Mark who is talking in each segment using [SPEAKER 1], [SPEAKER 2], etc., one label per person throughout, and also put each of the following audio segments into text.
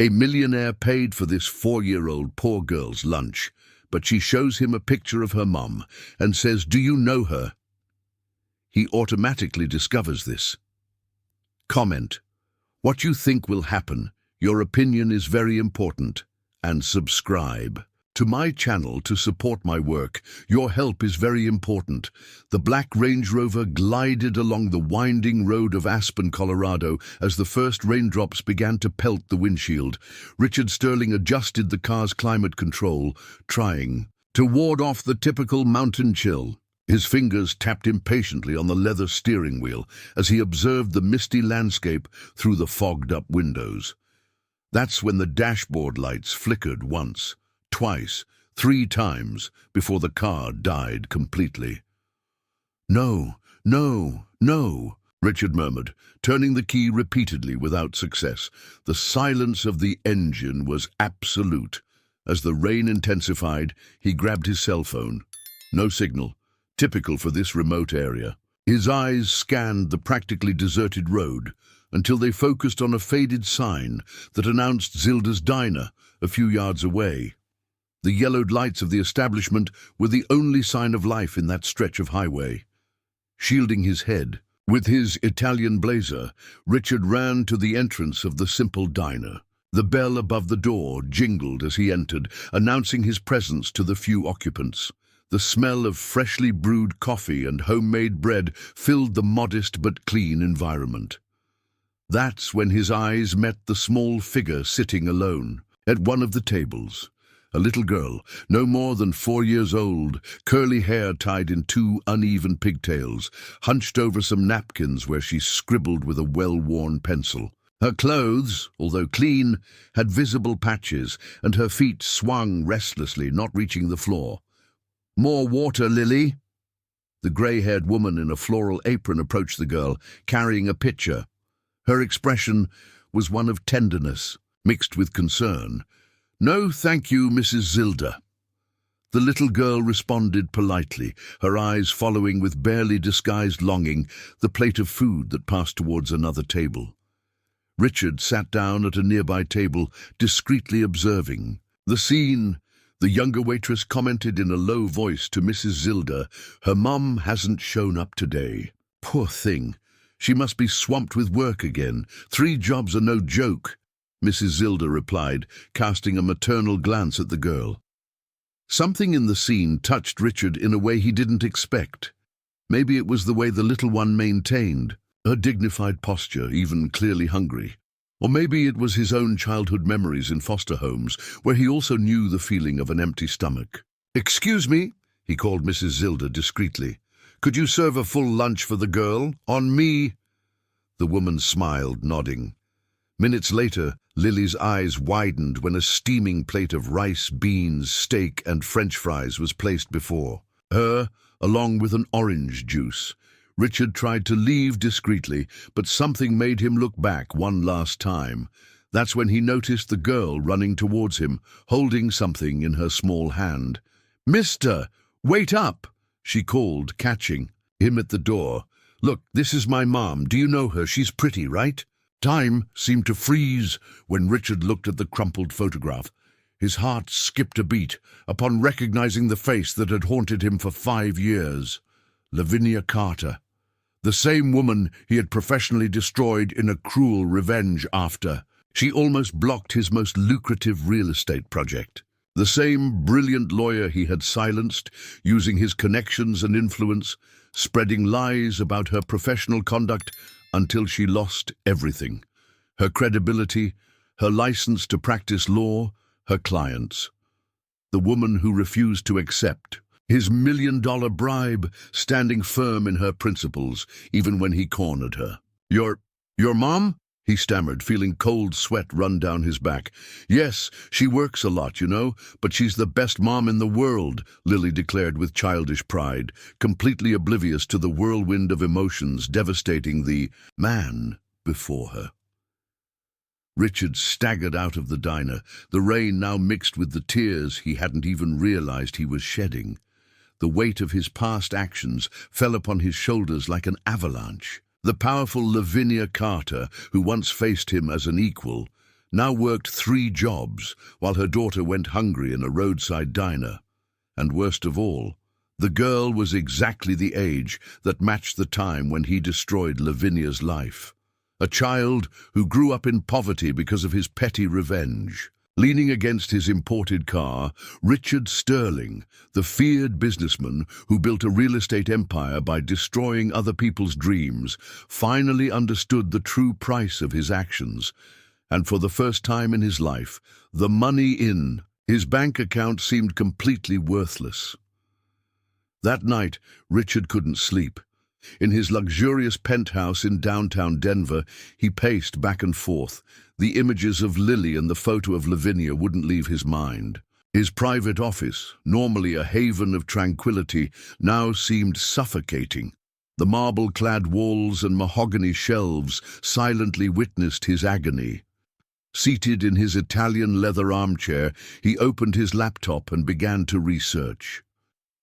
[SPEAKER 1] A millionaire paid for this 4-year-old poor girl's lunch, but she shows him a picture of her mum and says, "Do you know her?" He automatically discovers this. Comment: what you think will happen. Your opinion is very important. And subscribe to my channel to support my work. Your help is very important. The black Range Rover glided along the winding road of Aspen, Colorado, as the first raindrops began to pelt the windshield. Richard Sterling adjusted the car's climate control, trying to ward off the typical mountain chill. His fingers tapped impatiently on the leather steering wheel as he observed the misty landscape through the fogged-up windows. That's when the dashboard lights flickered once, twice, 3 times before the car died completely. "No, no, no," Richard murmured, turning the key repeatedly without success. The silence of the engine was absolute. As the rain intensified, he grabbed his cell phone. No signal, typical for this remote area. His eyes scanned the practically deserted road until they focused on a faded sign that announced Zilda's Diner a few yards away. The yellowed lights of the establishment were the only sign of life in that stretch of highway. Shielding his head with his Italian blazer, Richard ran to the entrance of the simple diner. The bell above the door jingled as he entered, announcing his presence to the few occupants. The smell of freshly brewed coffee and homemade bread filled the modest but clean environment. That's when his eyes met the small figure sitting alone at one of the tables. A little girl, no more than 4 years old, curly hair tied in 2 uneven pigtails, hunched over some napkins where she scribbled with a well-worn pencil. Her clothes, although clean, had visible patches, and her feet swung restlessly, not reaching the floor. "More water, Lily?" The grey-haired woman in a floral apron approached the girl, carrying a pitcher. Her expression was one of tenderness, mixed with concern. "No, thank you, Mrs. Zilda." The little girl responded politely, her eyes following with barely disguised longing the plate of food that passed towards another table. Richard sat down at a nearby table, discreetly observing the scene. The younger waitress commented in a low voice to Mrs. Zilda, "Her mum hasn't shown up today. Poor thing. She must be swamped with work again. 3 jobs are no joke," Mrs. Zilda replied, casting a maternal glance at the girl. Something in the scene touched Richard in a way he didn't expect. Maybe it was the way the little one maintained her dignified posture, even clearly hungry. Or maybe it was his own childhood memories in foster homes, where he also knew the feeling of an empty stomach. "Excuse me," he called Mrs. Zilda discreetly. "Could you serve a full lunch for the girl? On me?" The woman smiled, nodding. Minutes later, Lily's eyes widened when a steaming plate of rice, beans, steak, and French fries was placed before her, along with an orange juice. Richard tried to leave discreetly, but something made him look back one last time. That's when he noticed the girl running towards him, holding something in her small hand. "Mister, wait up!" she called, catching him at the door. "Look, this is my mom. Do you know her? She's pretty, right?" Time seemed to freeze when Richard looked at the crumpled photograph. His heart skipped a beat upon recognizing the face that had haunted him for 5 years. Lavinia Carter. The same woman he had professionally destroyed in a cruel revenge after. She almost blocked his most lucrative real estate project. The same brilliant lawyer he had silenced, using his connections and influence, spreading lies about her professional conduct until she lost everything. Her credibility, her license to practice law, her clients. The woman who refused to accept his $1 million bribe, standing firm in her principles, even when he cornered her. Your mom?" he stammered, feeling cold sweat run down his back. "Yes, she works a lot, you know, but she's the best mom in the world," Lily declared with childish pride, completely oblivious to the whirlwind of emotions devastating the man before her. Richard staggered out of the diner, the rain now mixed with the tears he hadn't even realized he was shedding. The weight of his past actions fell upon his shoulders like an avalanche. The powerful Lavinia Carter, who once faced him as an equal, now worked 3 jobs while her daughter went hungry in a roadside diner. And worst of all, the girl was exactly the age that matched the time when he destroyed Lavinia's life. A child who grew up in poverty because of his petty revenge. Leaning against his imported car, Richard Sterling, the feared businessman who built a real estate empire by destroying other people's dreams, finally understood the true price of his actions. And for the first time in his life, the money in his bank account seemed completely worthless. That night, Richard couldn't sleep. In his luxurious penthouse in downtown Denver, he paced back and forth. The images of Lily and the photo of Lavinia wouldn't leave his mind. His private office, normally a haven of tranquility, now seemed suffocating. The marble-clad walls and mahogany shelves silently witnessed his agony. Seated in his Italian leather armchair, he opened his laptop and began to research.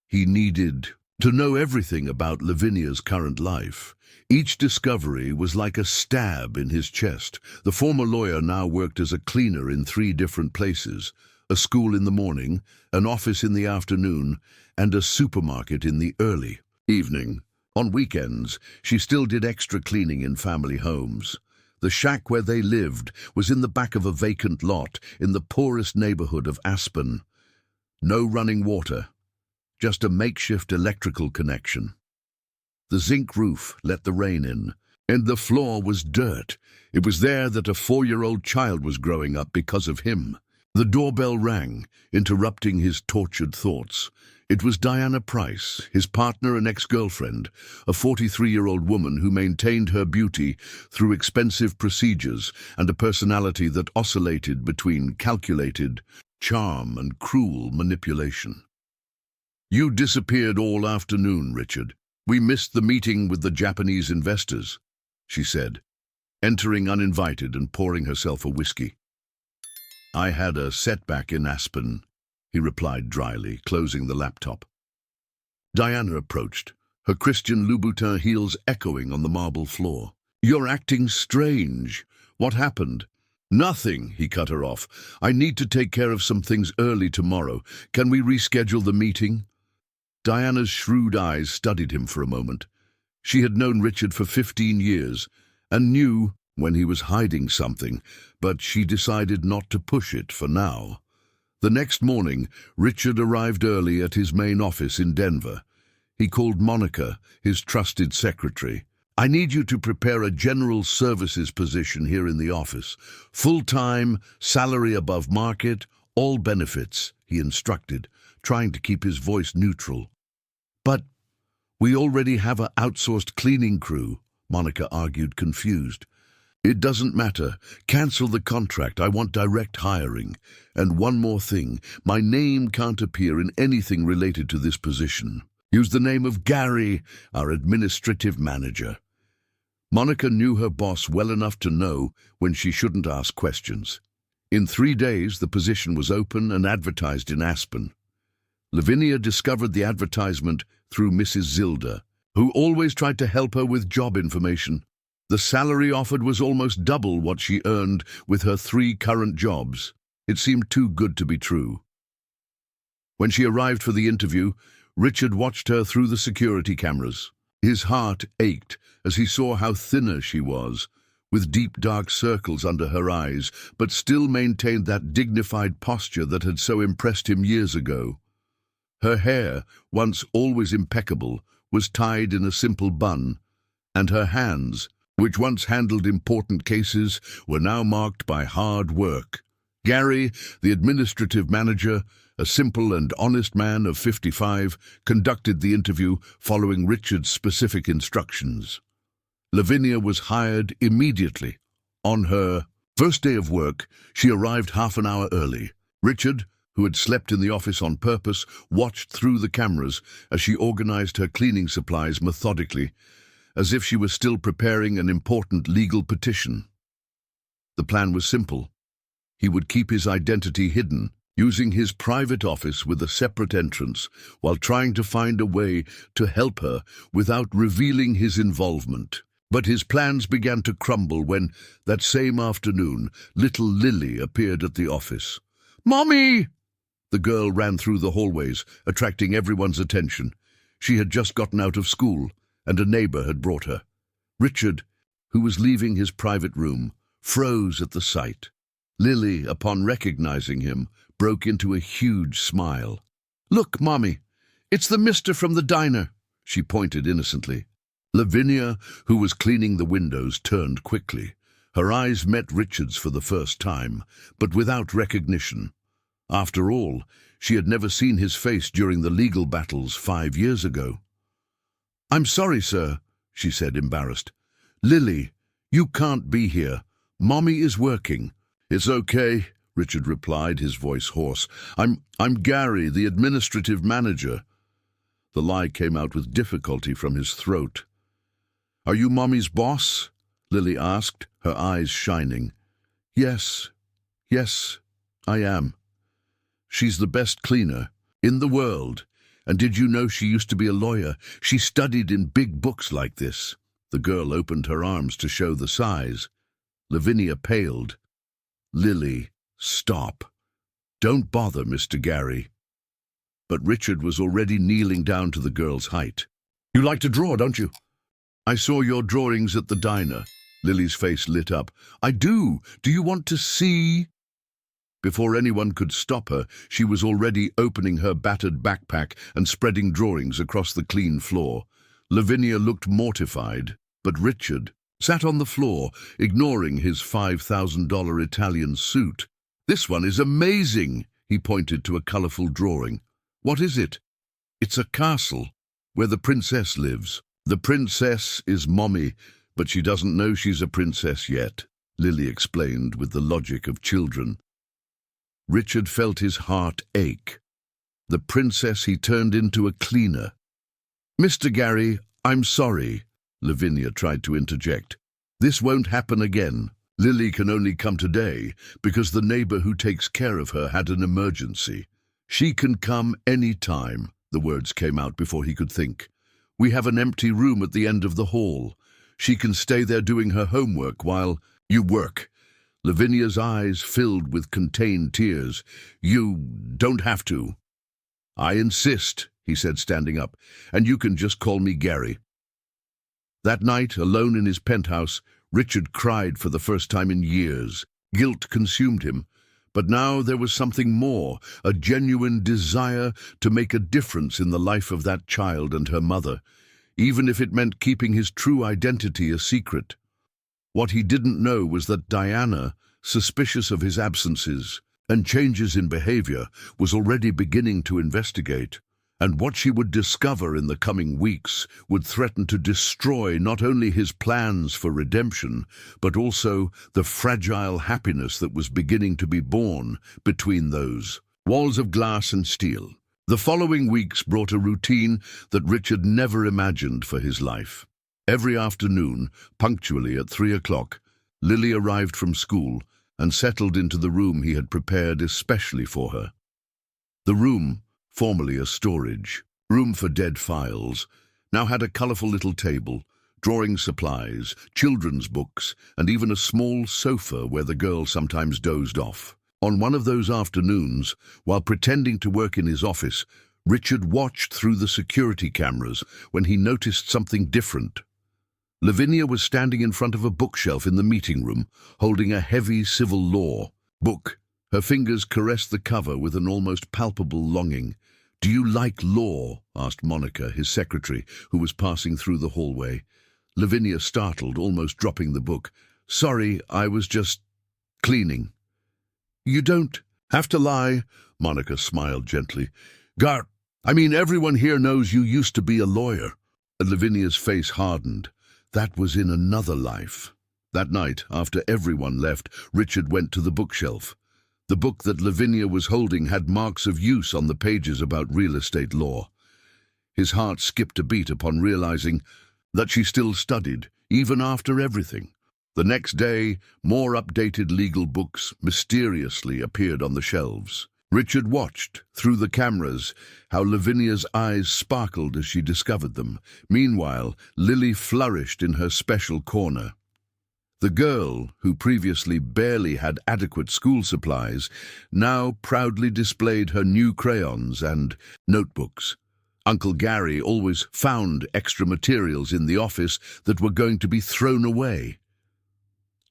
[SPEAKER 1] He needed to know everything about Lavinia's current life. Each discovery was like a stab in his chest. The former lawyer now worked as a cleaner in 3 different places: a school in the morning, an office in the afternoon, and a supermarket in the early evening. On weekends, she still did extra cleaning in family homes. The shack where they lived was in the back of a vacant lot in the poorest neighborhood of Aspen. No running water, just a makeshift electrical connection. The zinc roof let the rain in, and the floor was dirt. It was there that a 4-year-old child was growing up because of him. The doorbell rang, interrupting his tortured thoughts. It was Diana Price, his partner and ex-girlfriend, a 43-year-old woman who maintained her beauty through expensive procedures and a personality that oscillated between calculated charm and cruel manipulation. "You disappeared all afternoon, Richard. We missed the meeting with the Japanese investors," she said, entering uninvited and pouring herself a whiskey. "I had a setback in Aspen," he replied dryly, closing the laptop. Diana approached, her Christian Louboutin heels echoing on the marble floor. "You're acting strange. What happened?" "Nothing," he cut her off. "I need to take care of some things early tomorrow. Can we reschedule the meeting?" Diana's shrewd eyes studied him for a moment. She had known Richard for 15 years and knew when he was hiding something, but she decided not to push it for now. The next morning, Richard arrived early at his main office in Denver. He called Monica, his trusted secretary. "I need you to prepare a general services position here in the office. Full-time, salary above market, all benefits," he instructed, trying to keep his voice neutral. "But we already have an outsourced cleaning crew," Monica argued, confused. "It doesn't matter. Cancel the contract. I want direct hiring. And one more thing, my name can't appear in anything related to this position. Use the name of Gary, our administrative manager." Monica knew her boss well enough to know when she shouldn't ask questions. In 3 days, the position was open and advertised in Aspen. Lavinia discovered the advertisement through Mrs. Zilda, who always tried to help her with job information. The salary offered was almost double what she earned with her 3 current jobs. It seemed too good to be true. When she arrived for the interview, Richard watched her through the security cameras. His heart ached as he saw how thinner she was, with deep dark circles under her eyes, but still maintained that dignified posture that had so impressed him years ago. Her hair, once always impeccable, was tied in a simple bun, and her hands, which once handled important cases, were now marked by hard work. Gary, the administrative manager, a simple and honest man of 55, conducted the interview following Richard's specific instructions. Lavinia was hired immediately. On her first day of work, she arrived half an hour early. Richard, who had slept in the office on purpose, watched through the cameras as she organized her cleaning supplies methodically, as if she was still preparing an important legal petition. The plan was simple. He would keep his identity hidden, using his private office with a separate entrance, while trying to find a way to help her without revealing his involvement. But his plans began to crumble when, that same afternoon, little Lily appeared at the office. "Mommy!" The girl ran through the hallways, attracting everyone's attention. She had just gotten out of school, and a neighbor had brought her. Richard, who was leaving his private room, froze at the sight. Lily, upon recognizing him, broke into a huge smile. "Look, Mommy, it's the mister from the diner," she pointed innocently. Lavinia, who was cleaning the windows, turned quickly. Her eyes met Richard's for the first time, but without recognition. After all, she had never seen his face during the legal battles 5 years ago. "I'm sorry, sir," she said, embarrassed. "Lily, you can't be here. Mommy is working." "It's okay," Richard replied, his voice hoarse. I'm Gary, the administrative manager." The lie came out with difficulty from his throat. "Are you Mommy's boss?" Lily asked, her eyes shining. Yes, I am. She's the best cleaner in the world. And did you know she used to be a lawyer? She studied in big books like this." The girl opened her arms to show the size. Lavinia paled. "Lily, stop. Don't bother Mr. Gary." But Richard was already kneeling down to the girl's height. "You like to draw, don't you?" "I saw your drawings at the diner." Lily's face lit up. "I do. Do you want to see?" Before anyone could stop her, she was already opening her battered backpack and spreading drawings across the clean floor. Lavinia looked mortified, but Richard sat on the floor, ignoring his $5,000 Italian suit. "This one is amazing," he pointed to a colorful drawing. "What is it?" "It's a castle where the princess lives. The princess is Mommy, but she doesn't know she's a princess yet," Lily explained with the logic of children. Richard felt his heart ache. The princess he turned into a cleaner. "Mr. Gary, I'm sorry," Lavinia tried to interject. "This won't happen again. Lily can only come today because the neighbor who takes care of her had an emergency. She can come any time." The words came out before he could think. "We have an empty room at the end of the hall. She can stay there doing her homework while you work." Lavinia's eyes filled with contained tears. "You don't have to." "I insist," he said, standing up, "and you can just call me Gary." That night, alone in his penthouse, Richard cried for the first time in years. Guilt consumed him, but now there was something more, a genuine desire to make a difference in the life of that child and her mother, even if it meant keeping his true identity a secret. What he didn't know was that Diana, suspicious of his absences and changes in behavior, was already beginning to investigate. And what she would discover in the coming weeks would threaten to destroy not only his plans for redemption, but also the fragile happiness that was beginning to be born between those walls of glass and steel. The following weeks brought a routine that Richard never imagined for his life. Every afternoon, punctually at 3 o'clock, Lily arrived from school and settled into the room he had prepared especially for her. The room, formerly a storage room for dead files, now had a colorful little table, drawing supplies, children's books, and even a small sofa where the girl sometimes dozed off. On one of those afternoons, while pretending to work in his office, Richard watched through the security cameras when he noticed something different. Lavinia was standing in front of a bookshelf in the meeting room, holding a heavy civil law book. Her fingers caressed the cover with an almost palpable longing. "Do you like law?" asked Monica, his secretary, who was passing through the hallway. Lavinia startled, almost dropping the book. "Sorry, I was just cleaning." "You don't have to lie," Monica smiled gently. Everyone here knows you used to be a lawyer." And Lavinia's face hardened. That was in another life. That night, after everyone left, Richard went to the bookshelf. The book that Lavinia was holding had marks of use on the pages about real estate law. His heart skipped a beat upon realizing that she still studied, even after everything. The next day, more updated legal books mysteriously appeared on the shelves. Richard watched, through the cameras, how Lavinia's eyes sparkled as she discovered them. Meanwhile, Lily flourished in her special corner. The girl, who previously barely had adequate school supplies, now proudly displayed her new crayons and notebooks. Uncle Gary always found extra materials in the office that were going to be thrown away.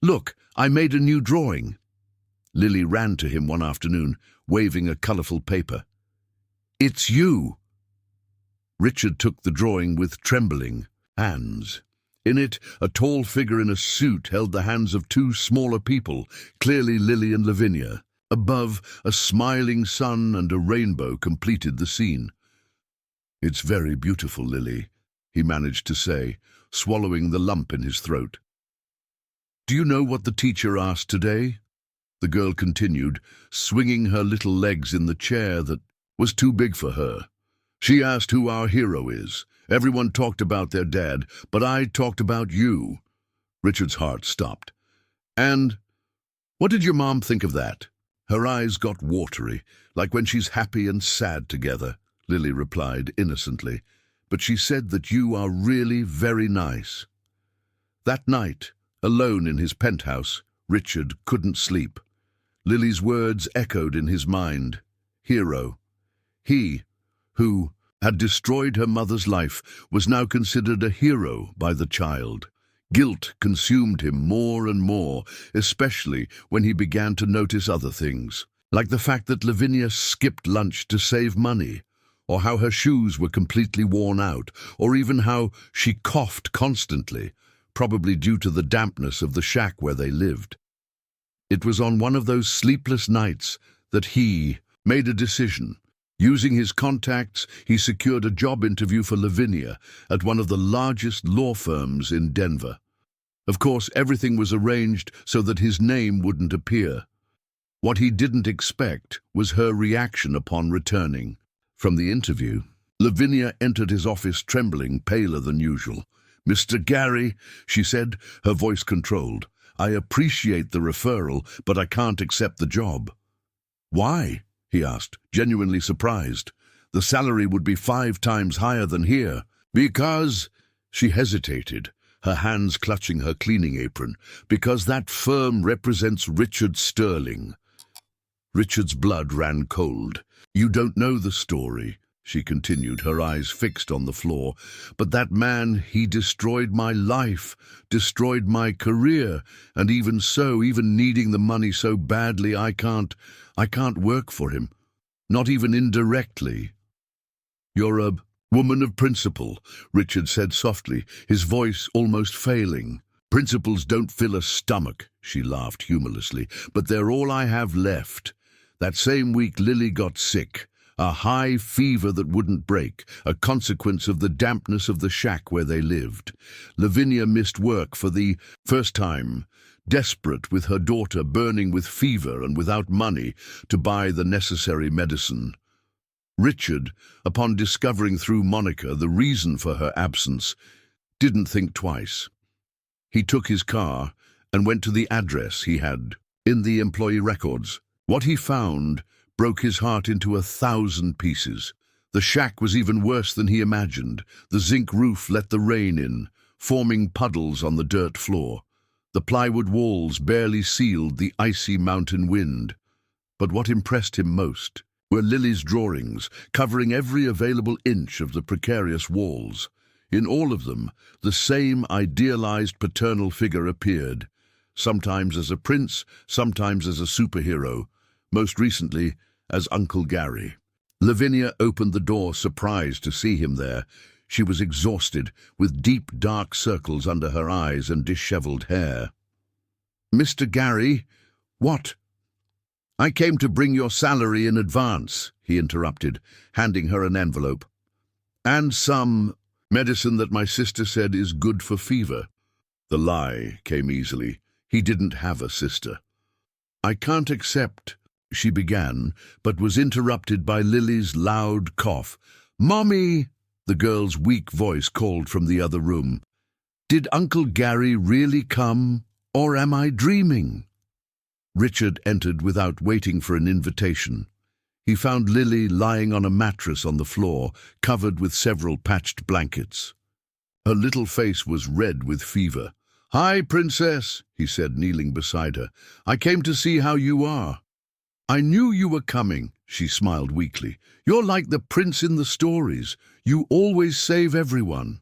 [SPEAKER 1] "Look, I made a new drawing." Lily ran to him one afternoon, waving a colourful paper. "It's you!" Richard took the drawing with trembling hands. In it, a tall figure in a suit held the hands of two smaller people, clearly Lily and Lavinia. Above, a smiling sun and a rainbow completed the scene. "It's very beautiful, Lily," he managed to say, swallowing the lump in his throat. "Do you know what the teacher asked today?" The girl continued, swinging her little legs in the chair that was too big for her. "She asked who our hero is. Everyone talked about their dad, but I talked about you." Richard's heart stopped. "And what did your mom think of that?" Her eyes got watery, like when she's happy and sad together, Lily replied innocently. "But she said that you are really very nice." That night, alone in his penthouse, Richard couldn't sleep. Lily's words echoed in his mind. Hero. He, who had destroyed her mother's life, was now considered a hero by the child. Guilt consumed him more and more, especially when he began to notice other things, like the fact that Lavinia skipped lunch to save money, or how her shoes were completely worn out, or even how she coughed constantly, probably due to the dampness of the shack where they lived. It was on one of those sleepless nights that he made a decision. Using his contacts, he secured a job interview for Lavinia at one of the largest law firms in Denver. Of course, everything was arranged so that his name wouldn't appear. What he didn't expect was her reaction upon returning from the interview. Lavinia entered his office trembling, paler than usual. "Mr. Gary," she said, her voice controlled, "I appreciate the referral, but I can't accept the job." "Why?" he asked, genuinely surprised. "The salary would be 5 times higher than here." "Because," she hesitated, her hands clutching her cleaning apron, "because that firm represents Richard Sterling." Richard's blood ran cold. "You don't know the story," she continued, her eyes fixed on the floor. "But that man, he destroyed my life, destroyed my career, and even so, even needing the money so badly, I can't work for him, not even indirectly." "You're a woman of principle," Richard said softly, his voice almost failing. "Principles don't fill a stomach," she laughed humorlessly, "but they're all I have left. That same week Lily got sick. A high fever that wouldn't break, a consequence of the dampness of the shack where they lived. Lavinia missed work for the first time, desperate with her daughter burning with fever and without money to buy the necessary medicine. Richard, upon discovering through Monica the reason for her absence, didn't think twice. He took his car and went to the address he had in the employee records. What he found broke his heart into 1,000 pieces. The shack was even worse than he imagined. The zinc roof let the rain in, forming puddles on the dirt floor. The plywood walls barely sealed the icy mountain wind. But what impressed him most were Lily's drawings, covering every available inch of the precarious walls. In all of them, the same idealized paternal figure appeared, sometimes as a prince, sometimes as a superhero, most recently as Uncle Gary. Lavinia opened the door, surprised to see him there. She was exhausted, with deep, dark circles under her eyes and disheveled hair. "Mr. Gary, what?" "I came to bring your salary in advance," he interrupted, handing her an envelope. "And some medicine that my sister said is good for fever." The lie came easily. He didn't have a sister. "I can't accept," she began, but was interrupted by Lily's loud cough. "Mommy!" the girl's weak voice called from the other room. "Did Uncle Gary really come, or am I dreaming?" Richard entered without waiting for an invitation. He found Lily lying on a mattress on the floor, covered with several patched blankets. Her little face was red with fever. "Hi, Princess," he said, kneeling beside her. "I came to see how you are." "I knew you were coming," she smiled weakly. "You're like the prince in the stories. You always save everyone."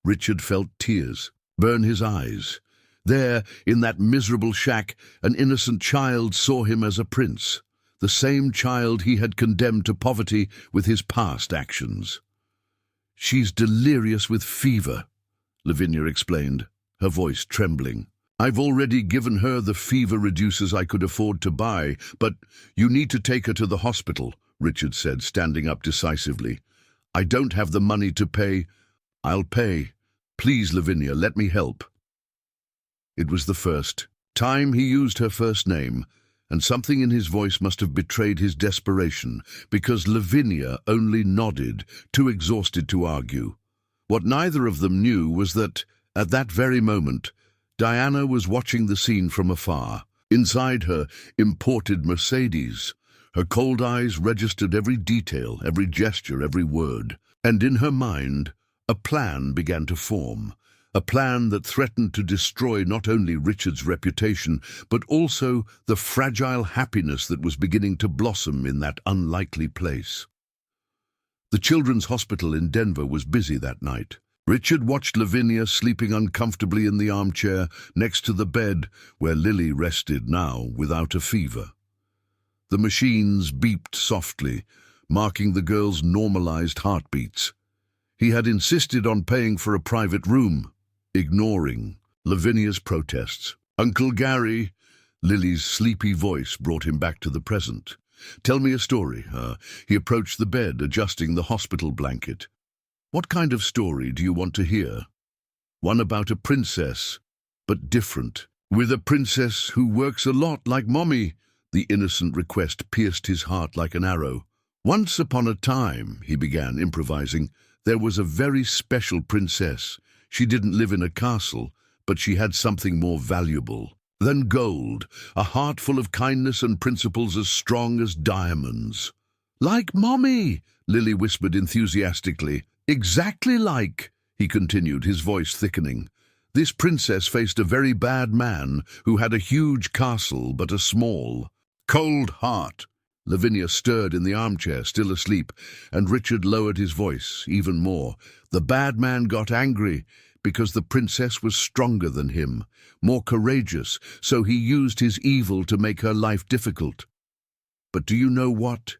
[SPEAKER 1] Richard felt tears burn his eyes. There, in that miserable shack, an innocent child saw him as a prince, the same child he had condemned to poverty with his past actions. "She's delirious with fever," Lavinia explained, her voice trembling. "I've already given her the fever reducers I could afford to buy, but you need to take her to the hospital," Richard said, standing up decisively. "I don't have the money to pay." "I'll pay. Please, Lavinia, let me help." It was the first time he used her first name, and something in his voice must have betrayed his desperation, because Lavinia only nodded, too exhausted to argue. What neither of them knew was that, at that very moment, Diana was watching the scene from afar. Inside her imported Mercedes, her cold eyes registered every detail, every gesture, every word. And in her mind, a plan began to form. A plan that threatened to destroy not only Richard's reputation, but also the fragile happiness that was beginning to blossom in that unlikely place. The children's hospital in Denver was busy that night. Richard watched Lavinia sleeping uncomfortably in the armchair next to the bed where Lily rested now without a fever. The machines beeped softly, marking the girl's normalized heartbeats. He had insisted on paying for a private room, ignoring Lavinia's protests. "Uncle Gary," Lily's sleepy voice brought him back to the present. "Tell me a story." He approached the bed, adjusting the hospital blanket. "What kind of story do you want to hear?" "One about a princess, but different. With a princess who works a lot like Mommy." The innocent request pierced his heart like an arrow. "Once upon a time," he began, improvising, "there was a very special princess. She didn't live in a castle, but she had something more valuable than gold, a heart full of kindness and principles as strong as diamonds." "Like Mommy," Lily whispered enthusiastically. "Exactly like," he continued, his voice thickening. "This princess faced a very bad man who had a huge castle but a small, cold heart." Lavinia stirred in the armchair, still asleep, and Richard lowered his voice even more. "The bad man got angry because the princess was stronger than him, more courageous, so he used his evil to make her life difficult. But do you know what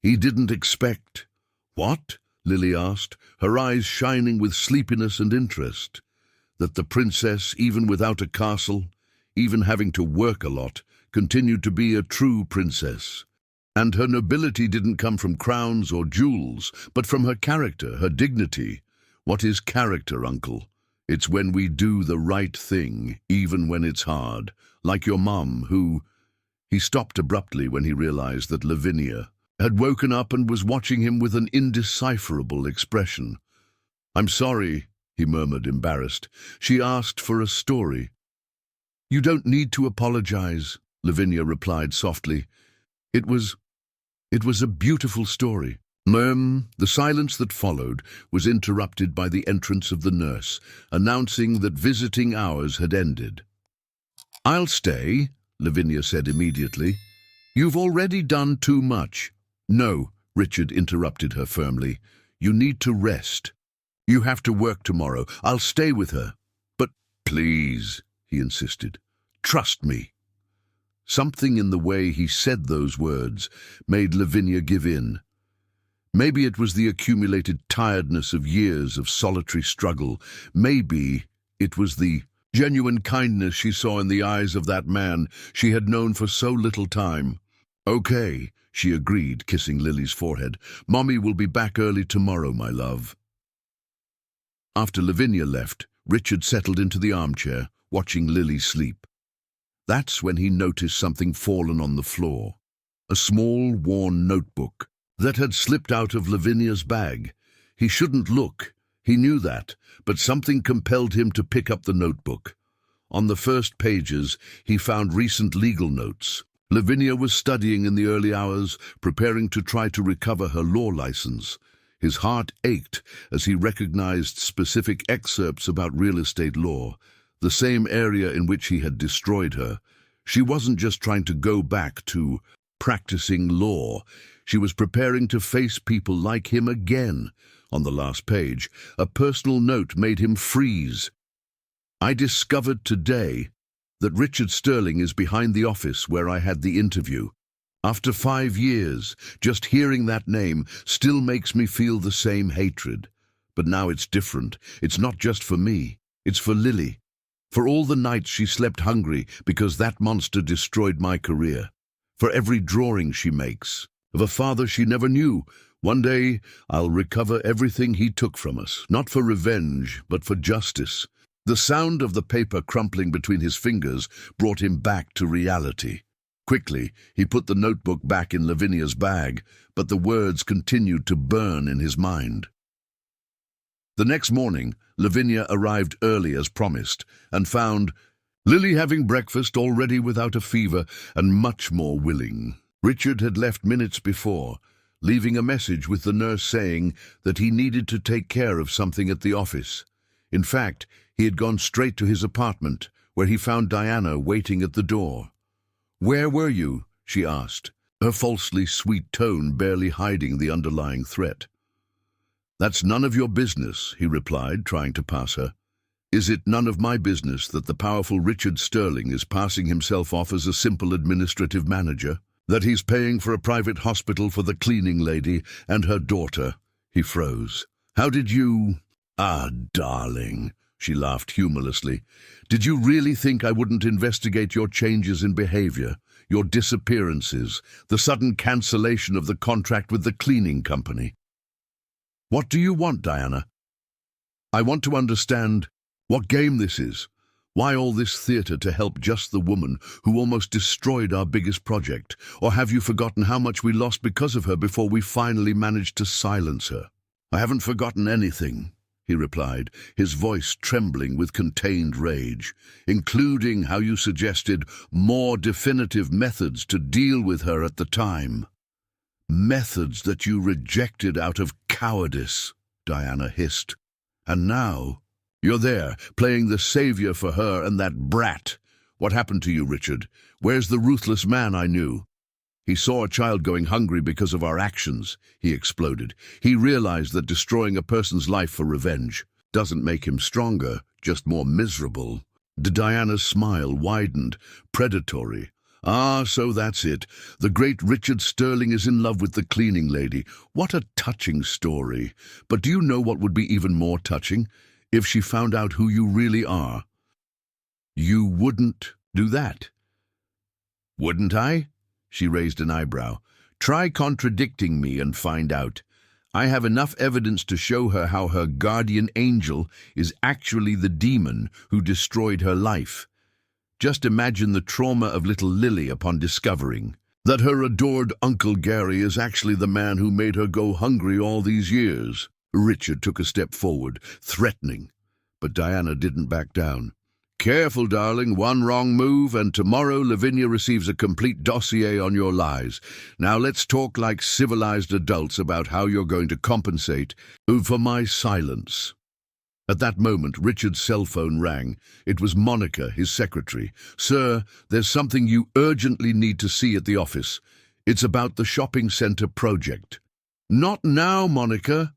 [SPEAKER 1] he didn't expect?" "What?" Lily asked, her eyes shining with sleepiness and interest. "That the princess, even without a castle, even having to work a lot, continued to be a true princess. And her nobility didn't come from crowns or jewels, but from her character, her dignity." "What is character, Uncle?" "It's when we do the right thing, even when it's hard. Like your mum, who—" He stopped abruptly when he realized that Lavinia had woken up and was watching him with an indecipherable expression. "I'm sorry," he murmured, embarrassed. "She asked for a story." "You don't need to apologize," Lavinia replied softly. It was a beautiful story." The silence that followed was interrupted by the entrance of the nurse, announcing that visiting hours had ended. "I'll stay," Lavinia said immediately. "You've already done too much." "No," Richard interrupted her firmly. "You need to rest. You have to work tomorrow. I'll stay with her." "But please," he insisted, "trust me." Something in the way he said those words made Lavinia give in. Maybe it was the accumulated tiredness of years of solitary struggle. Maybe it was the genuine kindness she saw in the eyes of that man she had known for so little time. "Okay," she agreed, kissing Lily's forehead. "Mommy will be back early tomorrow, my love." After Lavinia left, Richard settled into the armchair, watching Lily sleep. That's when he noticed something fallen on the floor. A small, worn notebook that had slipped out of Lavinia's bag. He shouldn't look, he knew that, but something compelled him to pick up the notebook. On the first pages, he found recent legal notes, Lavinia was studying in the early hours, preparing to try to recover her law license. His heart ached as he recognized specific excerpts about real estate law, the same area in which he had destroyed her. She wasn't just trying to go back to practicing law. She was preparing to face people like him again. On the last page, a personal note made him freeze. I discovered today that Richard Sterling is behind the office where I had the interview. After 5 years, just hearing that name still makes me feel the same hatred. But now it's different. It's not just for me. It's for Lily. For all the nights she slept hungry because that monster destroyed my career. For every drawing she makes. Of a father she never knew. One day, I'll recover everything he took from us. Not for revenge, but for justice. The sound of the paper crumpling between his fingers brought him back to reality. Quickly, he put the notebook back in Lavinia's bag, but the words continued to burn in his mind. The next morning, Lavinia arrived early as promised, and found Lily having breakfast already without a fever and much more willing. Richard had left minutes before, leaving a message with the nurse saying that he needed to take care of something at the office. In fact, he had gone straight to his apartment, where he found Diana waiting at the door. "Where were you?" she asked, her falsely sweet tone barely hiding the underlying threat. "That's none of your business," he replied, trying to pass her. "Is it none of my business that the powerful Richard Sterling is passing himself off as a simple administrative manager? That he's paying for a private hospital for the cleaning lady and her daughter?" He froze. "How did you—" "Ah, darling," she laughed humorlessly. "Did you really think I wouldn't investigate your changes in behavior, your disappearances, the sudden cancellation of the contract with the cleaning company? What do you want, Diana? I want to understand what game this is. Why all this theater to help just the woman who almost destroyed our biggest project? Or have you forgotten how much we lost because of her before we finally managed to silence her?" "I haven't forgotten anything," he replied, his voice trembling with contained rage, "including how you suggested more definitive methods to deal with her at the time. Methods that you rejected out of cowardice," Diana hissed. "And now you're there, playing the savior for her and that brat. What happened to you, Richard? Where's the ruthless man I knew?" "He saw a child going hungry because of our actions," he exploded. "He realized that destroying a person's life for revenge doesn't make him stronger, just more miserable." Diana's smile widened, predatory. "Ah, so that's it. The great Richard Sterling is in love with the cleaning lady. What a touching story. But do you know what would be even more touching? If she found out who you really are." "You wouldn't do that?" "Wouldn't I?" She raised an eyebrow. "Try contradicting me and find out. I have enough evidence to show her how her guardian angel is actually the demon who destroyed her life. Just imagine the trauma of little Lily upon discovering that her adored Uncle Gary is actually the man who made her go hungry all these years." Richard took a step forward, threatening, but Diana didn't back down. "Careful, darling, one wrong move, and tomorrow Lavinia receives a complete dossier on your lies. Now let's talk like civilized adults about how you're going to compensate for my silence." At that moment, Richard's cell phone rang. It was Monica, his secretary. "Sir, there's something you urgently need to see at the office. It's about the shopping center project." "Not now, Monica."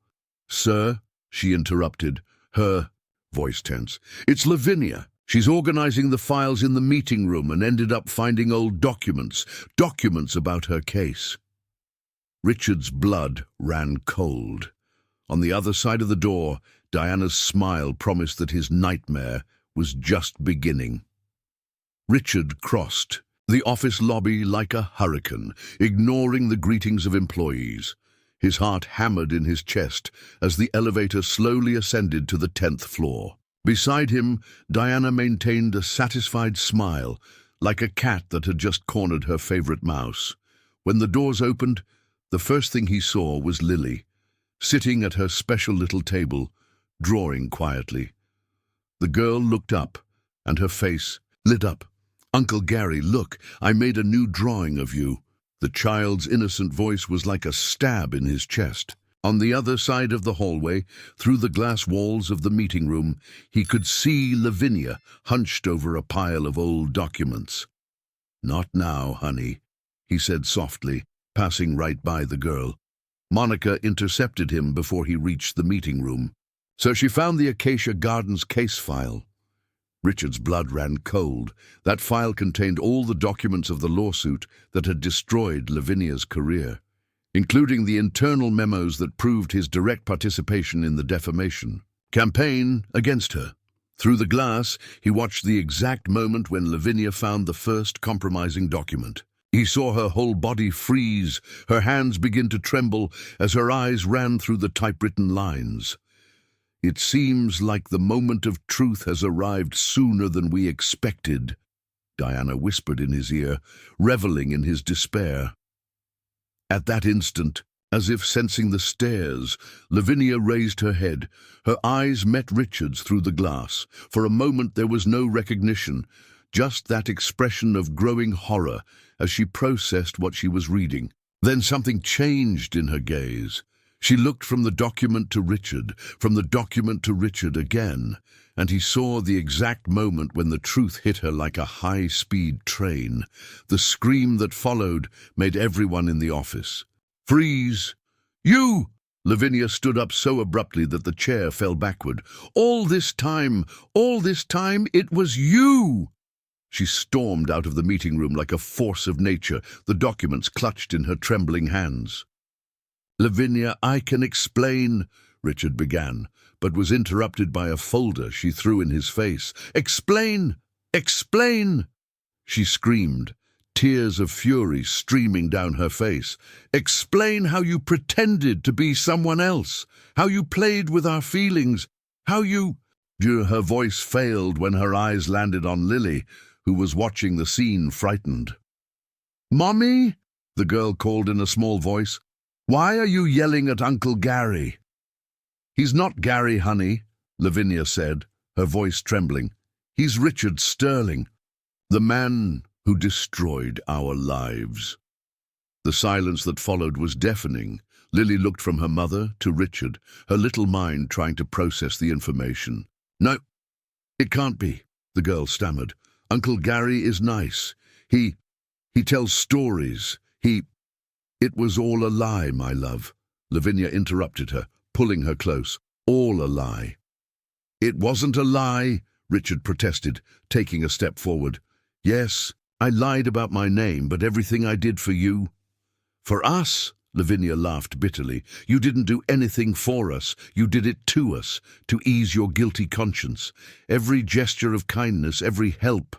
[SPEAKER 1] "Sir," she interrupted, her voice tense. "It's Lavinia. She's organizing the files in the meeting room and ended up finding old documents about her case." Richard's blood ran cold. On the other side of the door, Diana's smile promised that his nightmare was just beginning. Richard crossed the office lobby like a hurricane, ignoring the greetings of employees. His heart hammered in his chest as the elevator slowly ascended to the 10th floor. Beside him, Diana maintained a satisfied smile, like a cat that had just cornered her favorite mouse. When the doors opened, the first thing he saw was Lily, sitting at her special little table, drawing quietly. The girl looked up, and her face lit up. Uncle Gary, look, I made a new drawing of you. The child's innocent voice was like a stab in his chest. On the other side of the hallway, through the glass walls of the meeting room, he could see Lavinia hunched over a pile of old documents. "Not now, honey," he said softly, passing right by the girl. Monica intercepted him before he reached the meeting room. So she found the Acacia Gardens case file. Richard's blood ran cold. That file contained all the documents of the lawsuit that had destroyed Lavinia's career, including the internal memos that proved his direct participation in the defamation campaign against her. Through the glass, he watched the exact moment when Lavinia found the first compromising document. He saw her whole body freeze, her hands begin to tremble as her eyes ran through the typewritten lines. "It seems like the moment of truth has arrived sooner than we expected," Diana whispered in his ear, reveling in his despair. At that instant, as if sensing the stares, Lavinia raised her head. Her eyes met Richard's through the glass. For a moment there was no recognition, just that expression of growing horror as she processed what she was reading. Then something changed in her gaze. She looked from the document to Richard, from the document to Richard again, and he saw the exact moment when the truth hit her like a high-speed train. The scream that followed made everyone in the office freeze. "You!" Lavinia stood up so abruptly that the chair fell backward. All this time, it was you!" She stormed out of the meeting room like a force of nature, the documents clutched in her trembling hands. "Lavinia, I can explain," Richard began, but was interrupted by a folder she threw in his face. "Explain! Explain!" she screamed, tears of fury streaming down her face. "Explain how you pretended to be someone else, how you played with our feelings, how you—" Her voice failed when her eyes landed on Lily, who was watching the scene frightened. "Mommy?" the girl called in a small voice. "Why are you yelling at Uncle Gary?" "He's not Gary, honey," Lavinia said, her voice trembling. "He's Richard Sterling, the man who destroyed our lives." The silence that followed was deafening. Lily looked from her mother to Richard, her little mind trying to process the information. "No, it can't be," the girl stammered. "Uncle Gary is nice. He tells stories. It was all a lie, my love," Lavinia interrupted her, pulling her close. "All a lie." "It wasn't a lie," Richard protested, taking a step forward. "Yes, I lied about my name, but everything I did for you—" "For us?" Lavinia laughed bitterly. "You didn't do anything for us. You did it to us, to ease your guilty conscience. Every gesture of kindness, every help.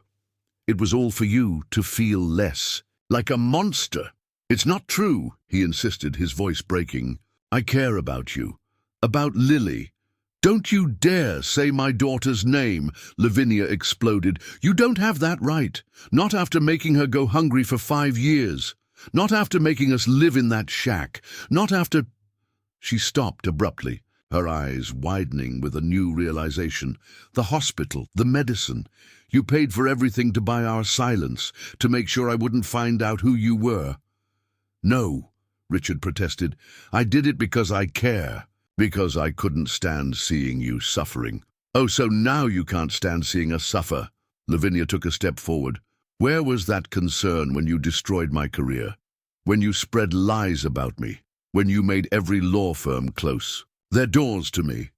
[SPEAKER 1] It was all for you to feel less, like a monster." "It's not true," he insisted, his voice breaking. "I care about you, about Lily." "Don't you dare say my daughter's name," Lavinia exploded. "You don't have that right. Not after making her go hungry for 5 years. Not after making us live in that shack. Not after—" She stopped abruptly, her eyes widening with a new realization. "The hospital, the medicine. You paid for everything to buy our silence, to make sure I wouldn't find out who you were." "No," Richard protested. "I did it because I care, because I couldn't stand seeing you suffering." "Oh, so now you can't stand seeing us suffer." Lavinia took a step forward. "Where was that concern when you destroyed my career? When you spread lies about me? When you made every law firm close? Their doors to me?"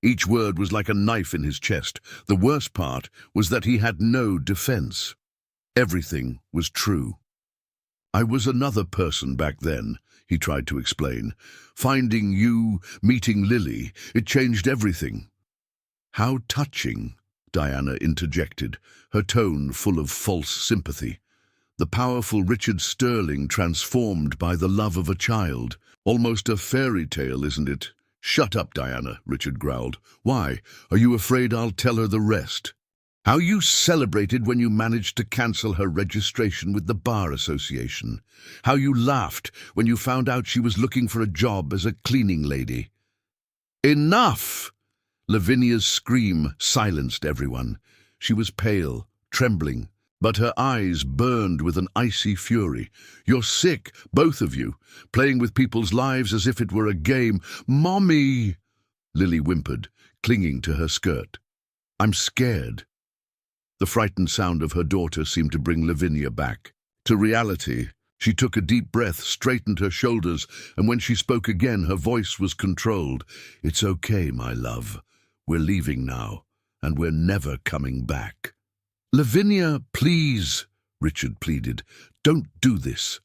[SPEAKER 1] Each word was like a knife in his chest. The worst part was that he had no defense. Everything was true. "I was another person back then," he tried to explain. "Finding you, meeting Lily, it changed everything." "How touching," Diana interjected, her tone full of false sympathy. "The powerful Richard Sterling transformed by the love of a child. Almost a fairy tale, isn't it?" "Shut up, Diana," Richard growled. "Why? Are you afraid I'll tell her the rest? How you celebrated when you managed to cancel her registration with the Bar Association. How you laughed when you found out she was looking for a job as a cleaning lady." "Enough!" Lavinia's scream silenced everyone. She was pale, trembling, But her eyes burned with an icy fury. "You're sick, both of you, playing with people's lives as if it were a game." "Mommy!" Lily whimpered, clinging to her skirt. "I'm scared." The frightened sound of her daughter seemed to bring Lavinia back to reality. She took a deep breath, straightened her shoulders, and when she spoke again, her voice was controlled. "It's okay, my love. We're leaving now, and we're never coming back." "Lavinia, please," Richard pleaded. "Don't do this.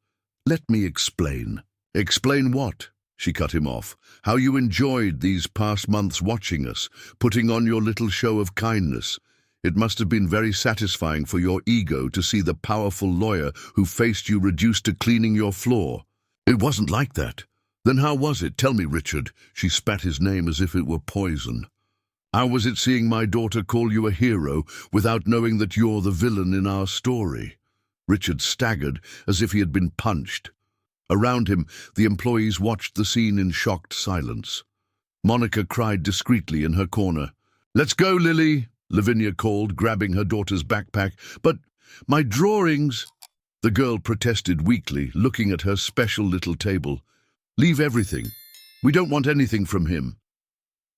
[SPEAKER 1] Let me explain." "Explain what?" She cut him off. "How you enjoyed these past months watching us, putting on your little show of kindness. It must have been very satisfying for your ego to see the powerful lawyer who faced you reduced to cleaning your floor." "It wasn't like that." "Then how was it? Tell me, Richard." She spat his name as if it were poison. "How was it seeing my daughter call you a hero without knowing that you're the villain in our story?" Richard staggered as if he had been punched. Around him, the employees watched the scene in shocked silence. Monica cried discreetly in her corner. "Let's go, Lily," Lavinia called, grabbing her daughter's backpack. "But my drawings—" The girl protested weakly, looking at her special little table. "Leave everything. We don't want anything from him."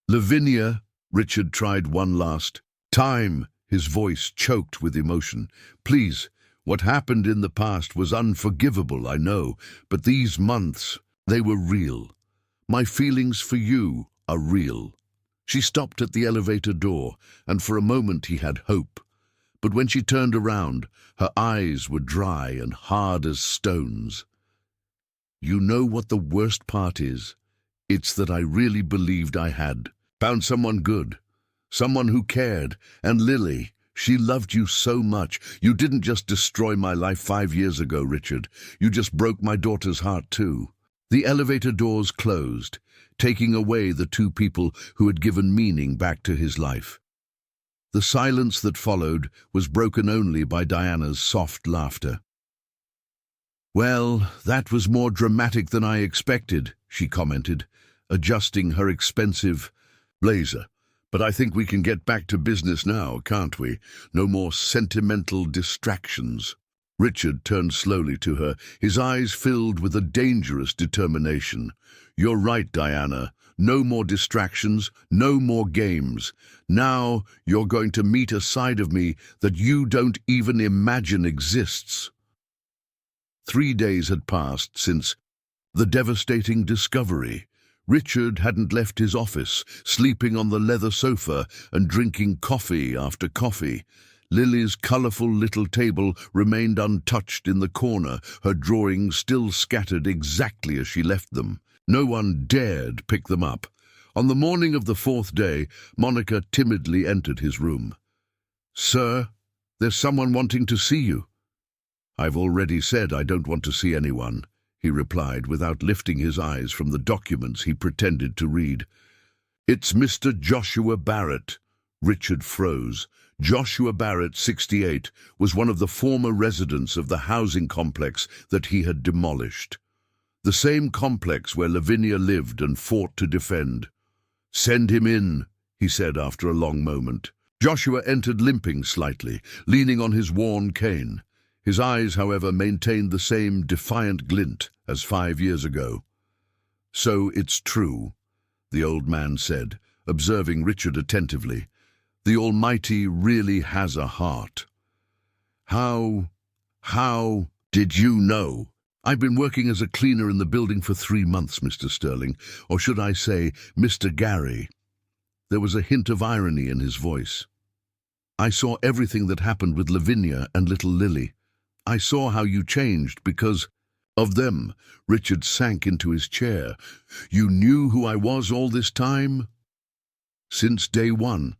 [SPEAKER 1] "Lavinia," Richard tried one last time, his voice choked with emotion. "Please, what happened in the past was unforgivable, I know, but these months, they were real. My feelings for you are real." She stopped at the elevator door, and for a moment he had hope. But when she turned around, her eyes were dry and hard as stones. "You know what the worst part is? It's that I really believed I had found someone good, someone who cared, and Lily, she loved you so much. You didn't just destroy my life 5 years ago, Richard. You just broke my daughter's heart too." The elevator doors closed, taking away the two people who had given meaning back to his life. The silence that followed was broken only by Diana's soft laughter. "Well, that was more dramatic than I expected," she commented, adjusting her expensive blazer. "But I think we can get back to business now, can't we? No more sentimental distractions." Richard turned slowly to her, his eyes filled with a dangerous determination. "You're right, Diana. No more distractions, no more games. Now you're going to meet a side of me that you don't even imagine exists." 3 days had passed since the devastating discovery. Richard hadn't left his office, sleeping on the leather sofa and drinking coffee after coffee. Lily's colourful little table remained untouched in the corner, her drawings still scattered exactly as she left them. No one dared pick them up. On the morning of the 4th day, Monica timidly entered his room. "Sir, there's someone wanting to see you." "I've already said I don't want to see anyone," he replied without lifting his eyes from the documents he pretended to read. "It's Mr. Joshua Barrett." Richard froze. Joshua Barrett, 68, was one of the former residents of the housing complex that he had demolished. The same complex where Lavinia lived and fought to defend. "Send him in," he said after a long moment. Joshua entered limping slightly, leaning on his worn cane. His eyes, however, maintained the same defiant glint as 5 years ago. "So it's true," the old man said, observing Richard attentively. "The Almighty really has a heart." How did you know?" "I've been working as a cleaner in the building for 3 months, Mr. Sterling, or should I say, Mr. Gary." There was a hint of irony in his voice. "I saw everything that happened with Lavinia and little Lily. I saw how you changed because of them." Richard sank into his chair. "You knew who I was all this time?" "Since day one.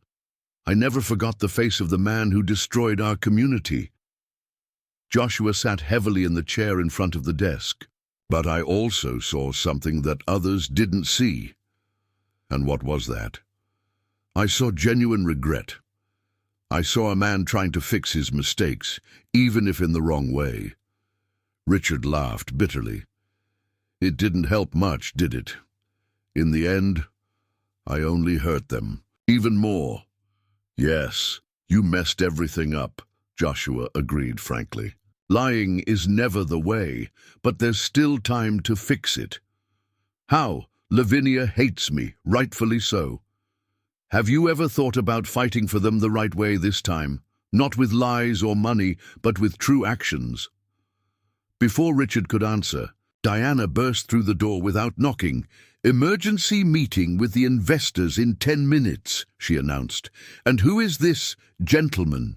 [SPEAKER 1] I never forgot the face of the man who destroyed our community." Joshua sat heavily in the chair in front of the desk. "But I also saw something that others didn't see." "And what was that?" "I saw genuine regret. I saw a man trying to fix his mistakes, even if in the wrong way." Richard laughed bitterly. "It didn't help much, did it? In the end, I only hurt them, even more." "Yes, you messed everything up, Joshua agreed frankly. Lying is never the way, but there's still time to fix it. How? Lavinia hates me, rightfully so. Have you ever thought about fighting for them the right way this time? Not with lies or money, but with true actions. Before Richard could answer, Diana burst through the door without knocking. "Emergency meeting with the investors in 10 minutes, she announced. "And who is this gentleman?"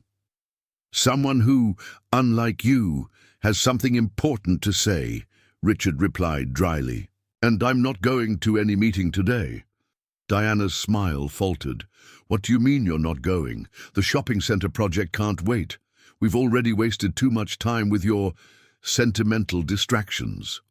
[SPEAKER 1] "Someone who, unlike you, has something important to say," Richard replied dryly. "And I'm not going to any meeting today." Diana's smile faltered. "What do you mean you're not going? The shopping centre project can't wait. We've already wasted too much time with your sentimental distractions."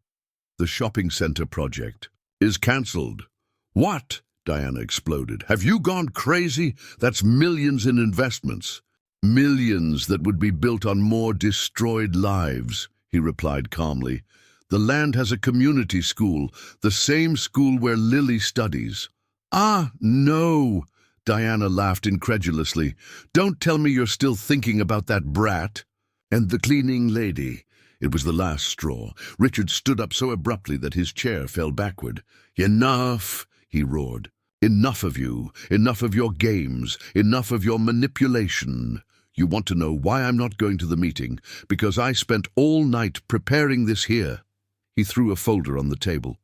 [SPEAKER 1] "The shopping centre project is cancelled." "What?" Diana exploded. "Have you gone crazy? That's millions in investments." "Millions that would be built on more destroyed lives," he replied calmly. "The land has a community school, the same school where Lily studies." "Ah, no!" Diana laughed incredulously. "Don't tell me you're still thinking about that brat." "And the cleaning lady." It was the last straw. Richard stood up so abruptly that his chair fell backward. "Enough!" he roared. "Enough of you. Enough of your games. Enough of your manipulation. You want to know why I'm not going to the meeting? Because I spent all night preparing this here." He threw a folder on the table.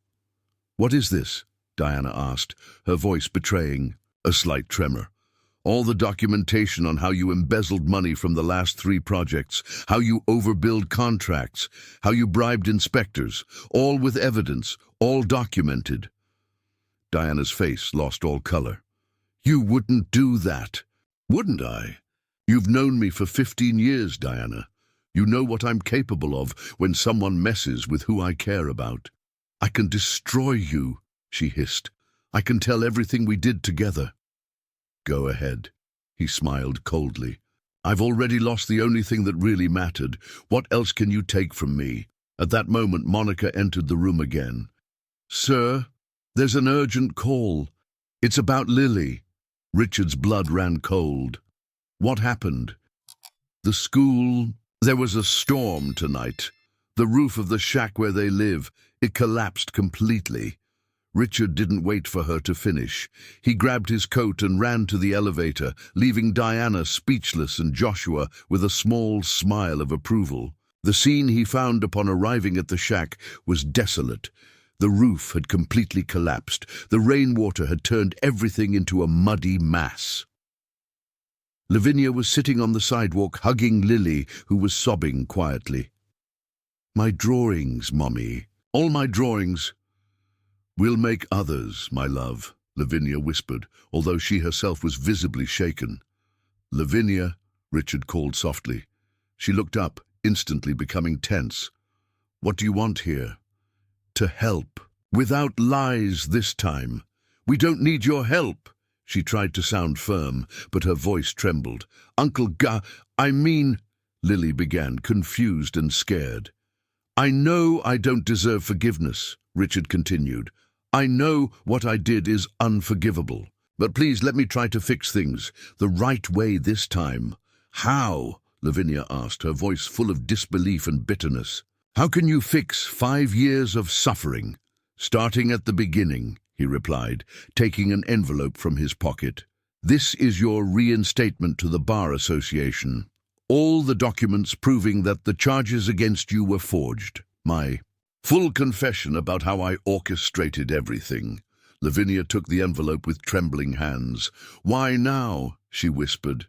[SPEAKER 1] "What is this?" Diana asked, her voice betraying a slight tremor. "All the documentation on how you embezzled money from the last 3 projects, how you overbilled contracts, how you bribed inspectors, all with evidence, all documented." Diana's face lost all color. "You wouldn't do that." "Wouldn't I? You've known me for 15 years, Diana. You know what I'm capable of when someone messes with who I care about. I can destroy you," she hissed. "I can tell everything we did together." "Go ahead," he smiled coldly. "I've already lost the only thing that really mattered. What else can you take from me?" At that moment, Monica entered the room again. "Sir, there's an urgent call. It's about Lily." Richard's blood ran cold. "What happened?" "The school. There was a storm tonight. The roof of the shack where they live, it collapsed completely." Richard didn't wait for her to finish. He grabbed his coat and ran to the elevator, leaving Diana speechless and Joshua with a small smile of approval. The scene he found upon arriving at the shack was desolate. The roof had completely collapsed. The rainwater had turned everything into a muddy mass. Lavinia was sitting on the sidewalk hugging Lily, who was sobbing quietly. "My drawings, Mommy. All my drawings." "We'll make others, my love," Lavinia whispered, although she herself was visibly shaken. "Lavinia," Richard called softly. She looked up, instantly becoming tense. "What do you want here?" "To help. Without lies this time. We don't need your help." She tried to sound firm, but her voice trembled. I mean," Lily began, confused and scared. "I know I don't deserve forgiveness," Richard continued. "I know what I did is unforgivable. But please let me try to fix things the right way this time." "How?" Lavinia asked, her voice full of disbelief and bitterness. "How can you fix 5 years of suffering?" "Starting at the beginning," he replied, taking an envelope from his pocket. "This is your reinstatement to the Bar Association. All the documents proving that the charges against you were forged. My full confession about how I orchestrated everything." Lavinia took the envelope with trembling hands. "Why now?" she whispered.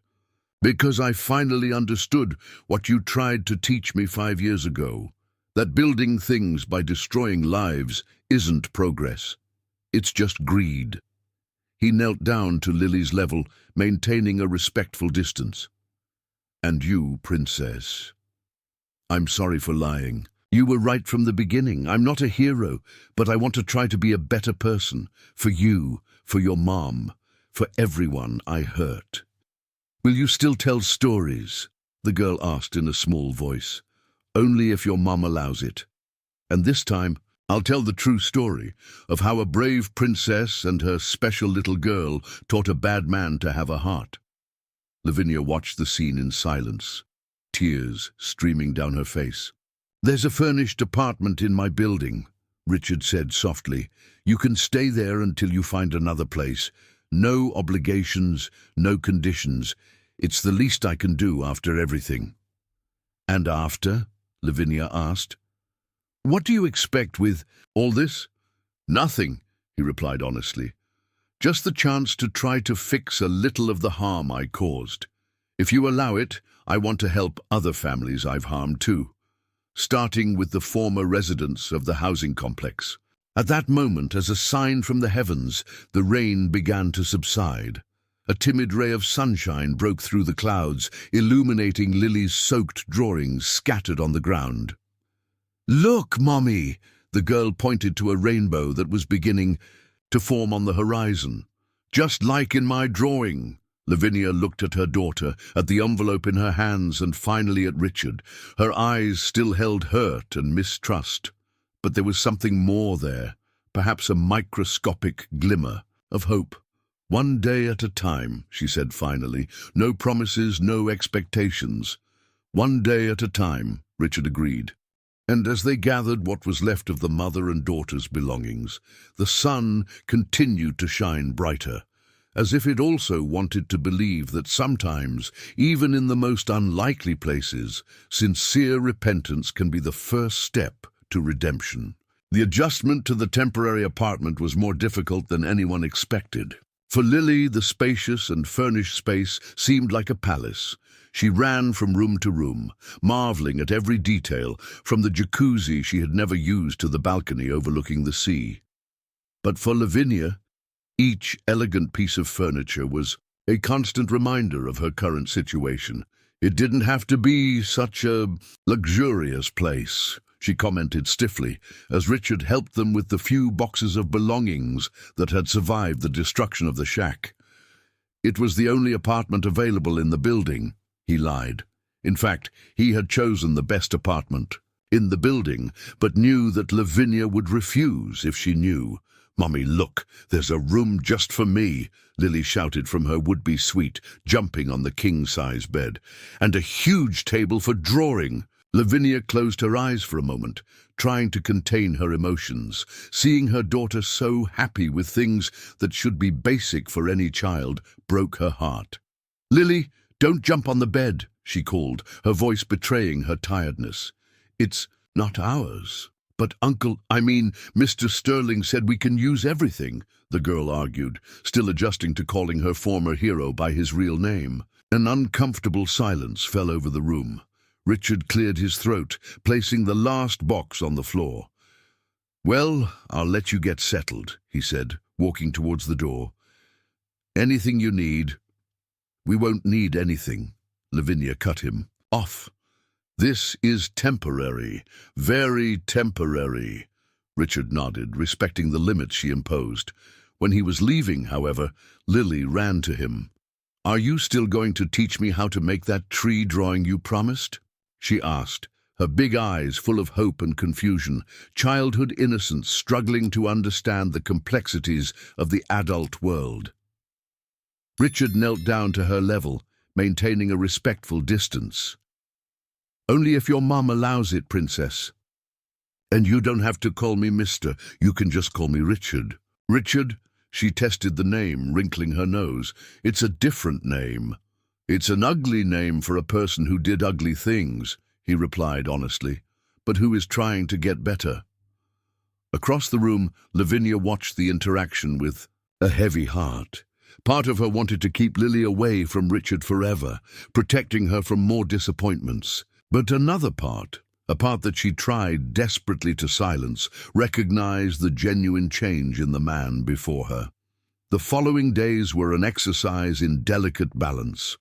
[SPEAKER 1] "Because I finally understood what you tried to teach me 5 years ago. That building things by destroying lives isn't progress. It's just greed." He knelt down to Lily's level, maintaining a respectful distance. "And you, Princess. I'm sorry for lying. You were right from the beginning. I'm not a hero, but I want to try to be a better person. For you, for your mom, for everyone I hurt." "Will you still tell stories?" the girl asked in a small voice. "Only if your mom allows it. And this time, I'll tell the true story of how a brave princess and her special little girl taught a bad man to have a heart." Lavinia watched the scene in silence. tears streaming down her face. "There's a furnished apartment in my building," Richard said softly. "You can stay there until you find another place. No obligations, no conditions. It's the least I can do after everything." "And after?" Lavinia asked. "What do you expect with all this?" "Nothing," he replied honestly. "Just the chance to try to fix a little of the harm I caused. If you allow it, I want to help other families I've harmed too, starting with the former residents of the housing complex." At that moment, as a sign from the heavens, the rain began to subside. A timid ray of sunshine broke through the clouds, illuminating Lily's soaked drawings scattered on the ground. "Look, Mommy!" The girl pointed to a rainbow that was beginning to form on the horizon. "Just like in my drawing." Lavinia looked at her daughter, at the envelope in her hands, and finally at Richard. Her eyes still held hurt and mistrust. But there was something more there, perhaps a microscopic glimmer of hope. "One day at a time," she said finally. "No promises, no expectations." "One day at a time," Richard agreed. And as they gathered what was left of the mother and daughter's belongings, the sun continued to shine brighter, as if it also wanted to believe that sometimes, even in the most unlikely places, sincere repentance can be the first step to redemption. The adjustment to the temporary apartment was more difficult than anyone expected. For Lily, the spacious and furnished space seemed like a palace. She ran from room to room, marveling at every detail, from the jacuzzi she had never used to the balcony overlooking the sea. But for Lavinia, each elegant piece of furniture was a constant reminder of her current situation. "It didn't have to be such a luxurious place," she commented stiffly, as Richard helped them with the few boxes of belongings that had survived the destruction of the shack. "It was the only apartment available in the building," he lied. In fact, he had chosen the best apartment in the building, but knew that Lavinia would refuse if she knew. "Mommy, look, there's a room just for me," Lily shouted from her would-be suite, jumping on the king-size bed. "And a huge table for drawing." Lavinia closed her eyes for a moment, trying to contain her emotions. Seeing her daughter so happy with things that should be basic for any child broke her heart. "Lily, don't jump on the bed," she called, her voice betraying her tiredness. "It's not ours." "But Mr. Sterling said we can use everything," the girl argued, still adjusting to calling her former hero by his real name. An uncomfortable silence fell over the room. Richard cleared his throat, placing the last box on the floor. "Well, I'll let you get settled," he said, walking towards the door. "Anything you need." "We won't need anything," Lavinia cut him off. "This is temporary, very temporary." Richard nodded, respecting the limits she imposed. When he was leaving, however, Lily ran to him. "Are you still going to teach me how to make that tree drawing you promised?" she asked, her big eyes full of hope and confusion, childhood innocence struggling to understand the complexities of the adult world. Richard knelt down to her level, maintaining a respectful distance. "Only if your mom allows it, Princess. And you don't have to call me Mister, you can just call me Richard." "Richard?" She tested the name, wrinkling her nose. "It's a different name." "It's an ugly name for a person who did ugly things," he replied honestly, "but who is trying to get better." Across the room, Lavinia watched the interaction with a heavy heart. Part of her wanted to keep Lily away from Richard forever, protecting her from more disappointments. But another part, a part that she tried desperately to silence, recognized the genuine change in the man before her. The following days were an exercise in delicate balance.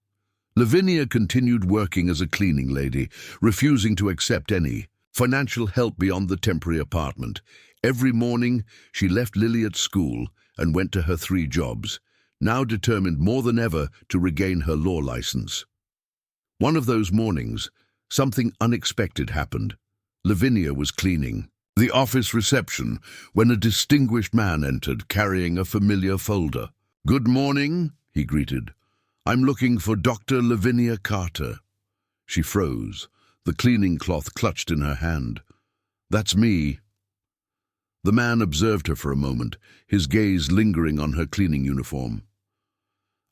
[SPEAKER 1] Lavinia continued working as a cleaning lady, refusing to accept any financial help beyond the temporary apartment. Every morning, she left Lily at school and went to her 3 jobs, now determined more than ever to regain her law license. One of those mornings, something unexpected happened. Lavinia was cleaning the office reception when a distinguished man entered, carrying a familiar folder. "Good morning," he greeted. "I'm looking for Dr. Lavinia Carter." She froze, the cleaning cloth clutched in her hand. "That's me." The man observed her for a moment, his gaze lingering on her cleaning uniform.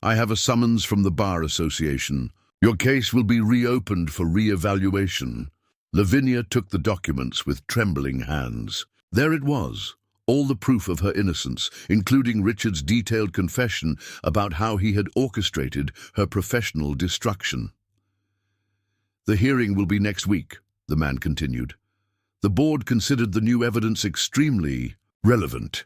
[SPEAKER 1] "I have a summons from the Bar Association. Your case will be reopened for re-evaluation." Lavinia took the documents with trembling hands. There it was, all the proof of her innocence, including Richard's detailed confession about how he had orchestrated her professional destruction. "The hearing will be next week," the man continued. "The board considered the new evidence extremely relevant."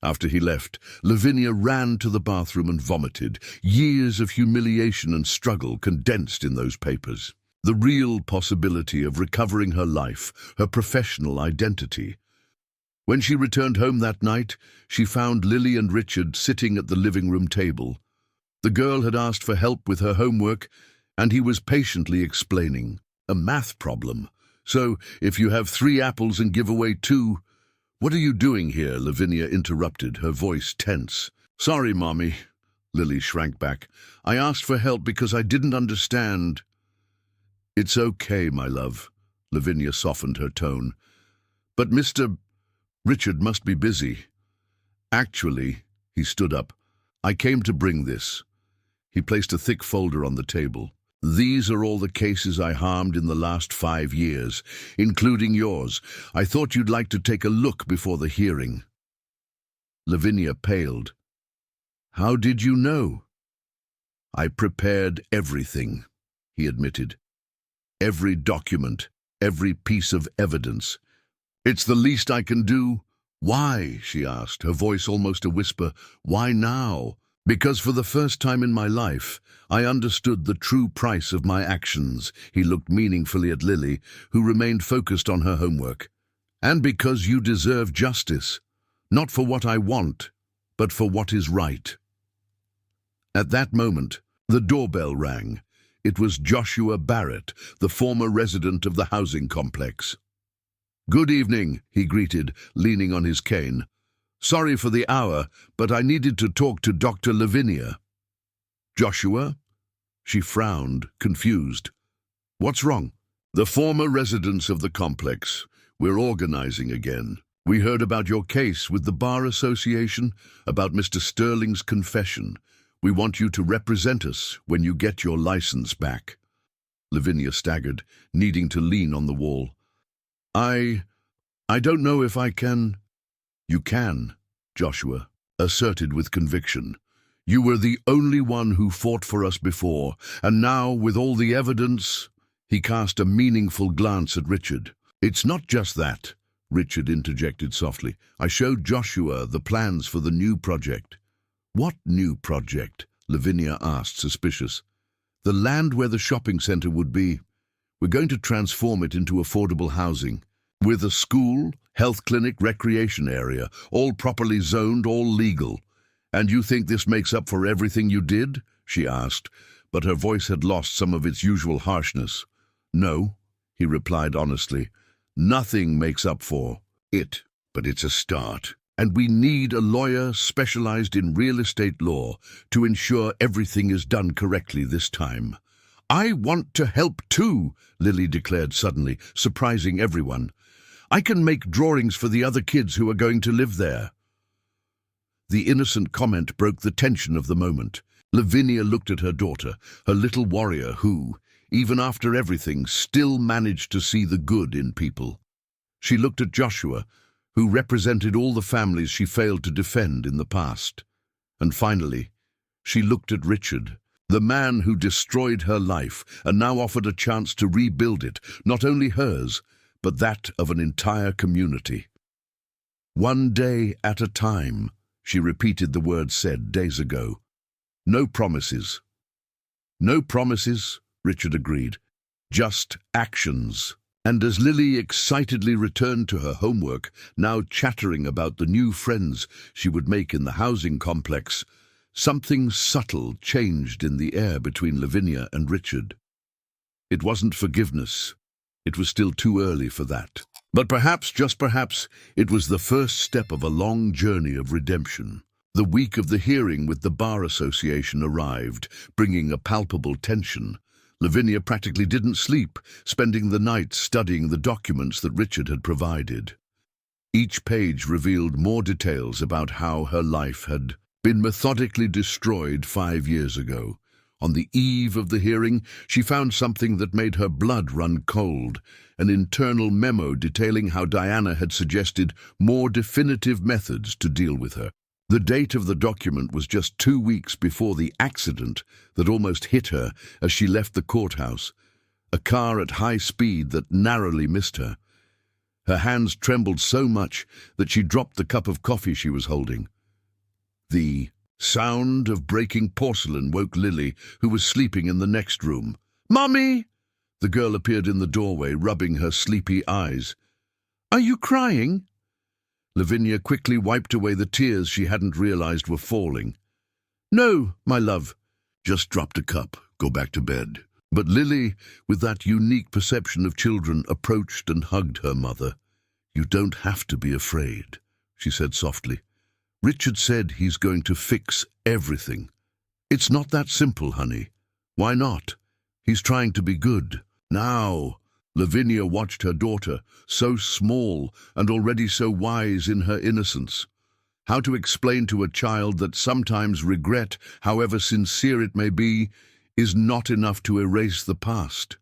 [SPEAKER 1] After he left, Lavinia ran to the bathroom and vomited, years of humiliation and struggle condensed in those papers. The real possibility of recovering her life, her professional identity. When she returned home that night, she found Lily and Richard sitting at the living room table. The girl had asked for help with her homework, and he was patiently explaining. "A math problem. So, if you have 3 apples and give away 2... "What are you doing here?" Lavinia interrupted, her voice tense. "Sorry, Mommy." Lily shrank back. "I asked for help because I didn't understand." "It's okay, my love." Lavinia softened her tone. "But Mr. Richard must be busy." "Actually," he stood up, "I came to bring this." He placed a thick folder on the table. "These are all the cases I harmed in the last 5 years, including yours. I thought you'd like to take a look before the hearing." Lavinia paled. "How did you know?" "I prepared everything," he admitted. "Every document, every piece of evidence. It's the least I can do." "Why?" she asked, her voice almost a whisper. "Why now?" "Because for the first time in my life, I understood the true price of my actions." He looked meaningfully at Lily, who remained focused on her homework. "And because you deserve justice, not for what I want, but for what is right." At that moment, the doorbell rang. It was Joshua Barrett, the former resident of the housing complex. "Good evening," he greeted, leaning on his cane. "Sorry for the hour, but I needed to talk to Dr. Lavinia." "Joshua?" She frowned, confused. "What's wrong?" "The former residents of the complex. We're organizing again. We heard about your case with the Bar Association, about Mr. Sterling's confession. We want you to represent us when you get your license back." Lavinia staggered, needing to lean on the wall. I don't know if I can." "You can," Joshua asserted with conviction. "You were the only one who fought for us before, and now, with all the evidence..." He cast a meaningful glance at Richard. "It's not just that," Richard interjected softly. "I showed Joshua the plans for the new project." "What new project?" Lavinia asked, suspicious. "The land where the shopping center would be. We're going to transform it into affordable housing. With a school, health clinic, recreation area, all properly zoned, all legal. And you think this makes up for everything you did?" she asked, but her voice had lost some of its usual harshness. "No," he replied honestly. "Nothing makes up for it, but it's a start. And we need a lawyer specialized in real estate law to ensure everything is done correctly this time." "I want to help too," Lily declared suddenly, surprising everyone. "I can make drawings for the other kids who are going to live there." The innocent comment broke the tension of the moment. Lavinia looked at her daughter, her little warrior who, even after everything, still managed to see the good in people. She looked at Joshua, who represented all the families she failed to defend in the past. And finally, she looked at Richard, the man who destroyed her life and now offered a chance to rebuild it, not only hers, but that of an entire community. "One day at a time," she repeated the words said days ago. "No promises." "No promises," Richard agreed. "Just actions." And as Lily excitedly returned to her homework, now chattering about the new friends she would make in the housing complex, something subtle changed in the air between Lavinia and Richard. It wasn't forgiveness. It was still too early for that. But perhaps, just perhaps, it was the first step of a long journey of redemption. The week of the hearing with the Bar Association arrived, bringing a palpable tension. Lavinia practically didn't sleep, spending the night studying the documents that Richard had provided. Each page revealed more details about how her life had been methodically destroyed 5 years ago. On the eve of the hearing, she found something that made her blood run cold, an internal memo detailing how Diana had suggested more definitive methods to deal with her. The date of the document was just 2 weeks before the accident that almost hit her as she left the courthouse, a car at high speed that narrowly missed her. Her hands trembled so much that she dropped the cup of coffee she was holding. The sound of breaking porcelain woke Lily, who was sleeping in the next room. "Mummy!" The girl appeared in the doorway, rubbing her sleepy eyes. "Are you crying?" Lavinia quickly wiped away the tears she hadn't realized were falling. "No, my love. Just dropped a cup. Go back to bed." But Lily, with that unique perception of children, approached and hugged her mother. "You don't have to be afraid," she said softly. "Richard said he's going to fix everything. It's not that simple, honey. Why not? He's trying to be good." Now, Lavinia watched her daughter, so small and already so wise in her innocence. How to explain to a child that sometimes regret, however sincere it may be, is not enough to erase the past?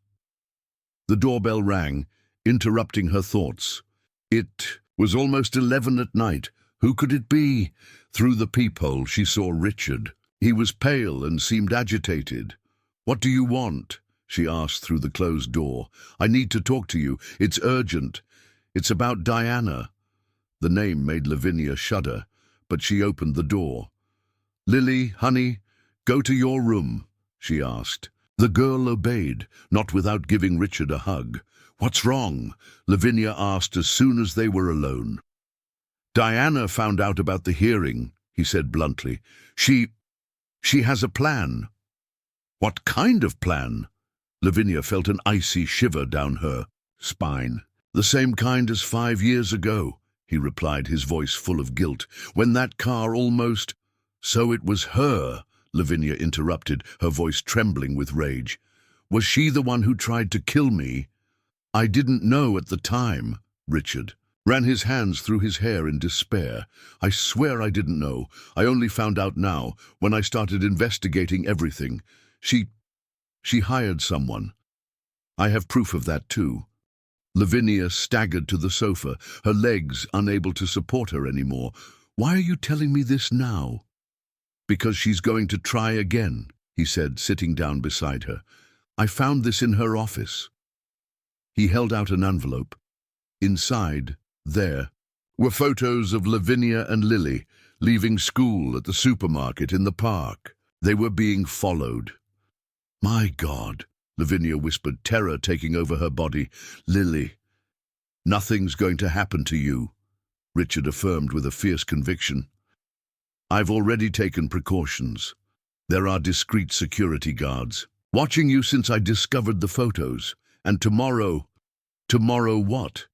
[SPEAKER 1] The doorbell rang, interrupting her thoughts. It was almost 11 at night. Who could it be? Through the peephole she saw Richard. He was pale and seemed agitated. "What do you want?" she asked through the closed door. "I need to talk to you. It's urgent. It's about Diana." The name made Lavinia shudder, but she opened the door. "Lily, honey, go to your room," she asked. The girl obeyed, not without giving Richard a hug. "What's wrong?" Lavinia asked as soon as they were alone. "Diana found out about the hearing," he said bluntly. She has a plan." "What kind of plan?" Lavinia felt an icy shiver down her spine. "The same kind as 5 years ago," he replied, his voice full of guilt, "when that car almost—" "So it was her," Lavinia interrupted, her voice trembling with rage. "Was she the one who tried to kill me?" "I didn't know at the time," Richard ran his hands through his hair in despair. "I swear I didn't know. I only found out now, when I started investigating everything. She hired someone. I have proof of that too." Lavinia staggered to the sofa, her legs unable to support her anymore. "Why are you telling me this now?" "Because she's going to try again," he said, sitting down beside her. "I found this in her office." He held out an envelope. Inside, there, were photos of Lavinia and Lily leaving school at the supermarket in the park. They were being followed. "My God," Lavinia whispered, terror taking over her body. "Lily, nothing's going to happen to you," Richard affirmed with a fierce conviction. "I've already taken precautions. There are discreet security guards watching you since I discovered the photos. And tomorrow what?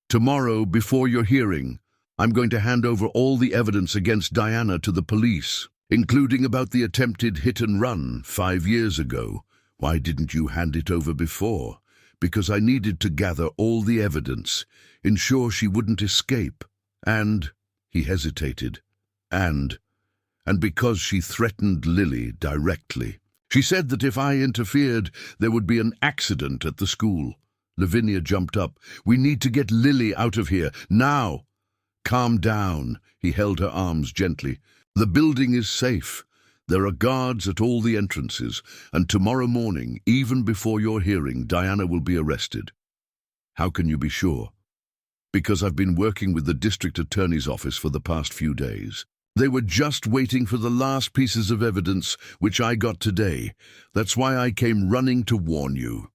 [SPEAKER 1] Tomorrow, before your hearing, I'm going to hand over all the evidence against Diana to the police, including about the attempted hit and run 5 years ago. Why didn't you hand it over before? Because I needed to gather all the evidence, ensure she wouldn't escape, and," he hesitated, and because she threatened Lily directly. She said that if I interfered, there would be an accident at the school. Lavinia jumped up. "We need to get Lily out of here, now." "Calm down," he held her arms gently. "The building is safe. There are guards at all the entrances, and tomorrow morning, even before your hearing, Diana will be arrested." "How can you be sure?" "Because I've been working with the district attorney's office for the past few days. They were just waiting for the last pieces of evidence, which I got today. That's why I came running to warn you."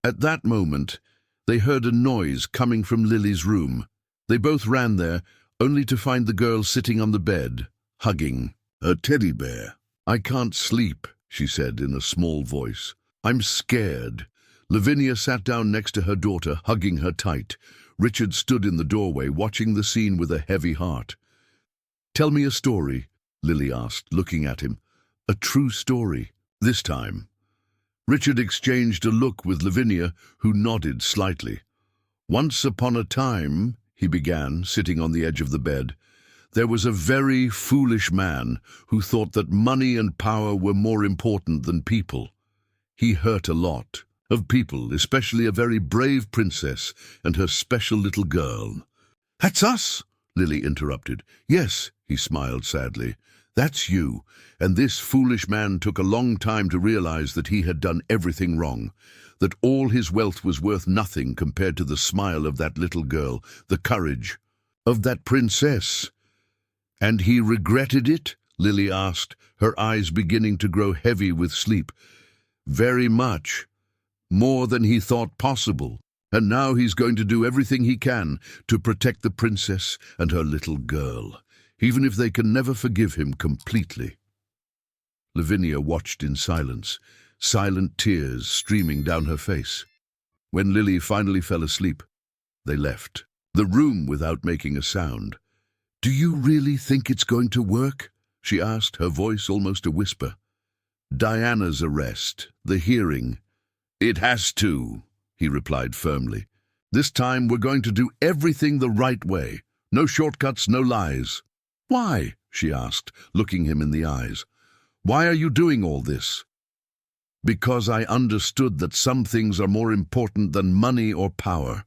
[SPEAKER 1] At that moment, they heard a noise coming from Lily's room. They both ran there, only to find the girl sitting on the bed, hugging her teddy bear. "I can't sleep," she said in a small voice. "I'm scared." Lavinia sat down next to her daughter, hugging her tight. Richard stood in the doorway, watching the scene with a heavy heart. "Tell me a story," Lily asked, looking at him. "A true story, this time." Richard exchanged a look with Lavinia, who nodded slightly. "Once upon a time," he began, sitting on the edge of the bed, "there was a very foolish man who thought that money and power were more important than people. He hurt a lot of people, especially a very brave princess and her special little girl." "That's us," Lily interrupted. "Yes," he smiled sadly. "That's you, and this foolish man took a long time to realize that he had done everything wrong, that all his wealth was worth nothing compared to the smile of that little girl, the courage of that princess." "And he regretted it?" Lily asked, her eyes beginning to grow heavy with sleep. "Very much. More than he thought possible. And now he's going to do everything he can to protect the princess and her little girl, even if they can never forgive him completely." Lavinia watched in silence, silent tears streaming down her face. When Lily finally fell asleep, they left the room without making a sound. "Do you really think it's going to work?" she asked, her voice almost a whisper. "Diana's arrest, the hearing. It has to," he replied firmly. "This time we're going to do everything the right way. No shortcuts, no lies." "Why?" she asked, looking him in the eyes. "Why are you doing all this?" "Because I understood that some things are more important than money or power,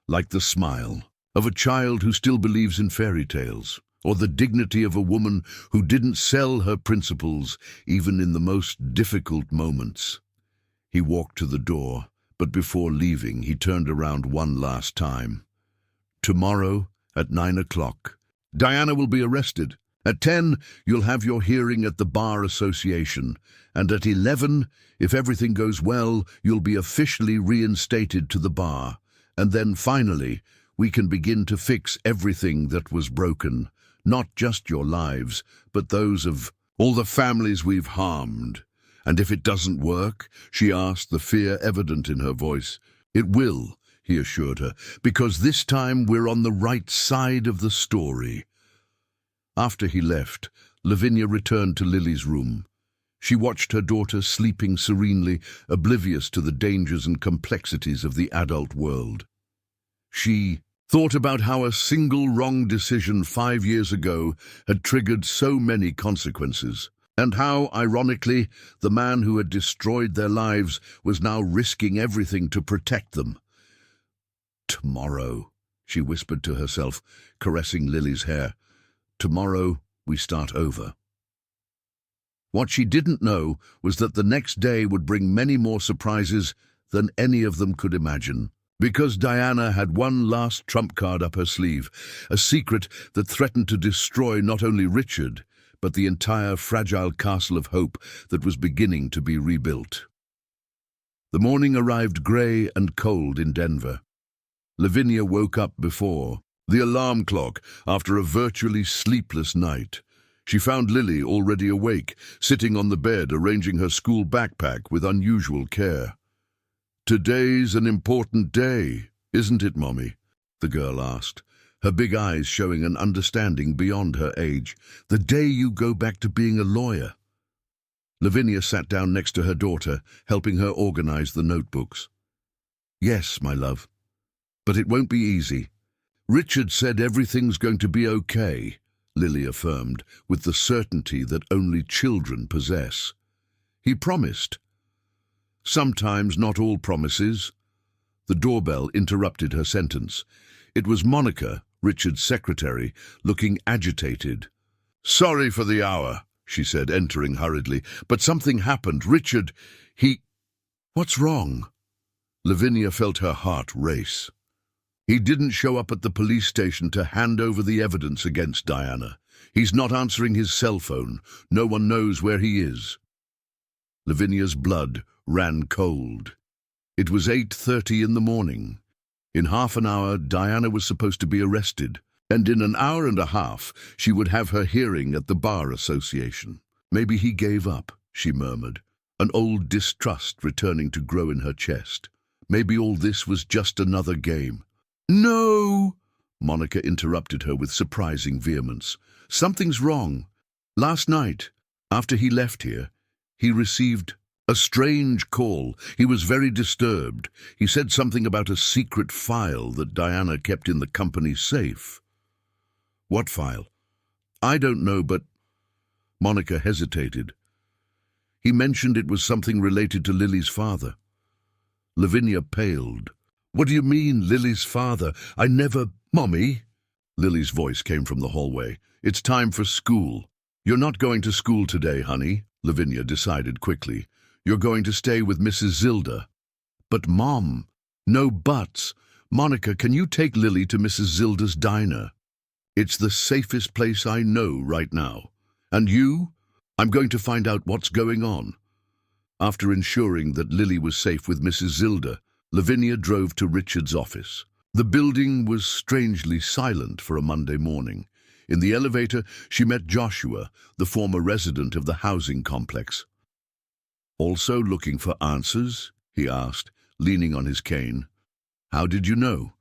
[SPEAKER 1] like the smile of a child who still believes in fairy tales, or the dignity of a woman who didn't sell her principles even in the most difficult moments." He walked to the door, but before leaving he turned around one last time. "Tomorrow at 9 o'clock, Diana will be arrested. At 10, you'll have your hearing at the Bar Association, and at 11, if everything goes well, you'll be officially reinstated to the bar. And then finally, we can begin to fix everything that was broken, not just your lives, but those of all the families we've harmed." "And if it doesn't work?" she asked, the fear evident in her voice. "It will," he assured her, "because this time we're on the right side of the story." After he left, Lavinia returned to Lily's room. She watched her daughter sleeping serenely, oblivious to the dangers and complexities of the adult world. She thought about how a single wrong decision 5 years ago had triggered so many consequences, and how, ironically, the man who had destroyed their lives was now risking everything to protect them. "Tomorrow," she whispered to herself, caressing Lily's hair. "Tomorrow we start over." What she didn't know was that the next day would bring many more surprises than any of them could imagine. Because Diana had one last trump card up her sleeve, a secret that threatened to destroy not only Richard, but the entire fragile castle of hope that was beginning to be rebuilt. The morning arrived grey and cold in Denver. Lavinia woke up before the alarm clock after a virtually sleepless night. She found Lily already awake, sitting on the bed arranging her school backpack with unusual care. "Today's an important day, isn't it, Mommy?" the girl asked, her big eyes showing an understanding beyond her age. "The day you go back to being a lawyer." Lavinia sat down next to her daughter, helping her organize the notebooks. "Yes, my love, but it won't be easy. Richard said everything's going to be okay," Lily affirmed, with the certainty that only children possess. "He promised." "Sometimes not all promises." The doorbell interrupted her sentence. It was Monica, Richard's secretary, looking agitated. "Sorry for the hour," she said, entering hurriedly, "but something happened. Richard, What's wrong?" Lavinia felt her heart race. "He didn't show up at the police station to hand over the evidence against Diana. He's not answering his cell phone. No one knows where he is." Lavinia's blood ran cold. It was 8:30 in the morning. In half an hour, Diana was supposed to be arrested, and in an hour and a half, she would have her hearing at the Bar Association. Maybe he gave up, she murmured, an old distrust returning to grow in her chest. Maybe all this was just another game. "No!" Monica interrupted her with surprising vehemence. "Something's wrong. Last night, after he left here, he received A strange call. He was very disturbed. He said something about a secret file that Diana kept in the company safe. What file? I don't know, but Monica hesitated. He mentioned it was something related to Lily's father. Lavinia paled. What do you mean, Lily's father? I never... Mommy? Lily's voice came from the hallway. It's time for school. You're not going to school today, honey, Lavinia decided quickly. You're going to stay with Mrs. Zilda. But, Mom, no buts. Monica, can you take Lily to Mrs. Zilda's diner? It's the safest place I know right now. And you? I'm going to find out what's going on. After ensuring that Lily was safe with Mrs. Zilda, Lavinia drove to Richard's office. The building was strangely silent for a Monday morning. In the elevator, she met Joshua, the former resident of the housing complex. Also looking for answers? He asked, leaning on his cane. How did you know?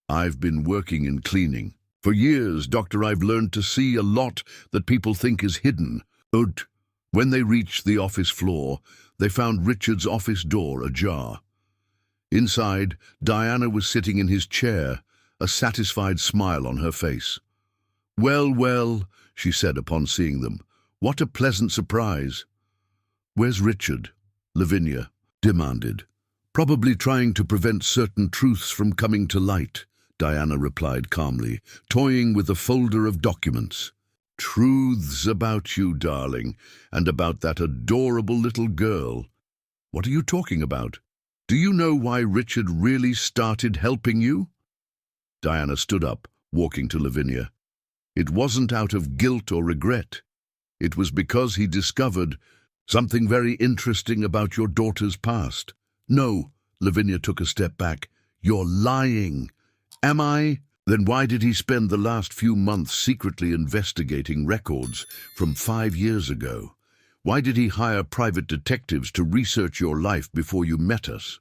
[SPEAKER 1] I've been working in cleaning. For years, Doctor, I've learned to see a lot that people think is hidden. When they reached the office floor, they found Richard's office door ajar. Inside, Diana was sitting in his chair, a satisfied smile on her face. Well, well, she said upon seeing them. What a pleasant surprise. Where's Richard? Lavinia demanded. Probably trying to prevent certain truths from coming to light, Diana replied calmly, toying with a folder of documents. Truths about you, darling, and about that adorable little girl. What are you talking about? Do you know why Richard really started helping you? Diana stood up, walking to Lavinia. It wasn't out of guilt or regret. It was because he discovered something very interesting about your daughter's past. No, Lavinia took a step back. You're lying. Am I? Then why did he spend the last few months secretly investigating records from 5 years ago? Why did he hire private detectives to research your life before you met us?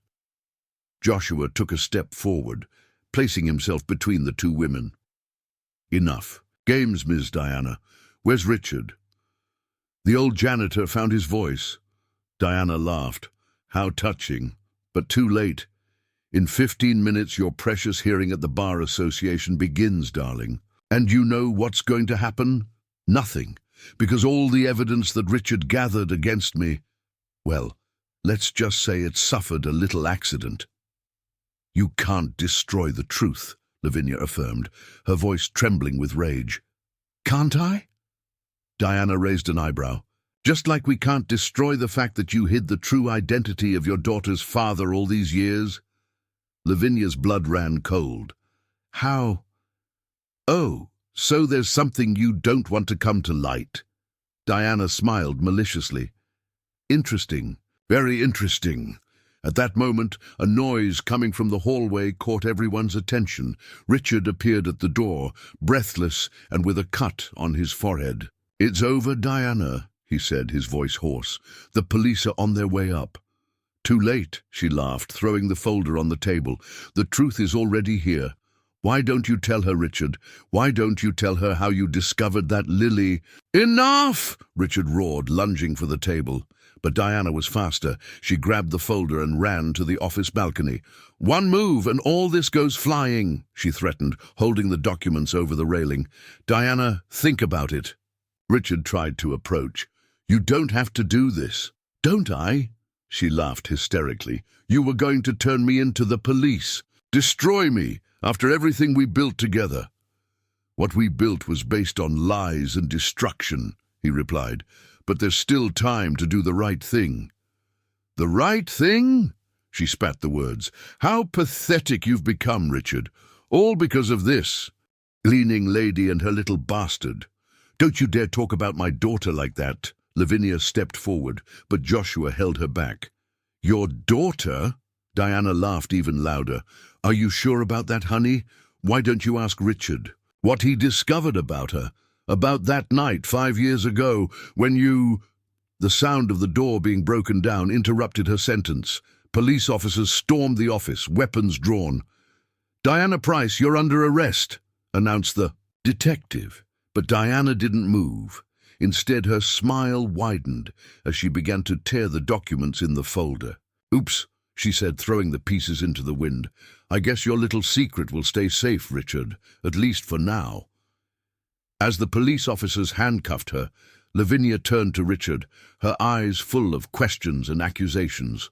[SPEAKER 1] Joshua took a step forward, placing himself between the two women. Enough. Games, Miss Diana. Where's Richard? The old janitor found his voice. Diana laughed. How touching. But too late. In 15 minutes, your precious hearing at the Bar Association begins, darling. And you know what's going to happen? Nothing. Because all the evidence that Richard gathered against me, well, let's just say it suffered a little accident. You can't destroy the truth, Lavinia affirmed, her voice trembling with rage. Can't I? Diana raised an eyebrow. Just like we can't destroy the fact that you hid the true identity of your daughter's father all these years? Lavinia's blood ran cold. How? Oh, so there's something you don't want to come to light. Diana smiled maliciously. Interesting, very interesting. At that moment, a noise coming from the hallway caught everyone's attention. Richard appeared at the door, breathless and with a cut on his forehead. It's over, Diana, he said, his voice hoarse. The police are on their way up. Too late, she laughed, throwing the folder on the table. The truth is already here. Why don't you tell her, Richard? Why don't you tell her how you discovered that Lily? Enough! Richard roared, lunging for the table. But Diana was faster. She grabbed the folder and ran to the office balcony. One move and all this goes flying, she threatened, holding the documents over the railing. Diana, think about it. Richard tried to approach. You don't have to do this. Don't I? She laughed hysterically. You were going to turn me into the police. Destroy me after everything we built together. What we built was based on lies and destruction, he replied. But there's still time to do the right thing. The right thing? She spat the words. How pathetic you've become, Richard. All because of this. Gleaning lady and her little bastard. Don't you dare talk about my daughter like that. Lavinia stepped forward, but Joshua held her back. Your daughter? Diana laughed even louder. Are you sure about that, honey? Why don't you ask Richard? What he discovered about her? About that night 5 years ago, when you... The sound of the door being broken down interrupted her sentence. Police officers stormed the office, weapons drawn. Diana Price, you're under arrest, announced the detective. But Diana didn't move. Instead, her smile widened as she began to tear the documents in the folder. "Oops," she said, throwing the pieces into the wind. "I guess your little secret will stay safe, Richard, at least for now." As the police officers handcuffed her, Lavinia turned to Richard, her eyes full of questions and accusations.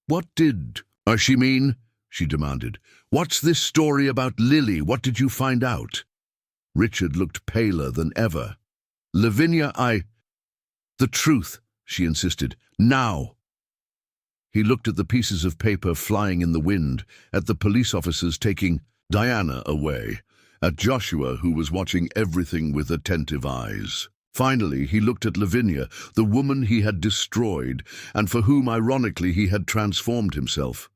[SPEAKER 1] "What did she mean?" she demanded. "What's this story about Lily? What did you find out?" Richard looked paler than ever. "Lavinia, the truth," she insisted. "Now." He looked at the pieces of paper flying in the wind, at the police officers taking Diana away, at Joshua, who was watching everything with attentive eyes. Finally, he looked at Lavinia, the woman he had destroyed, and for whom, ironically, he had transformed himself.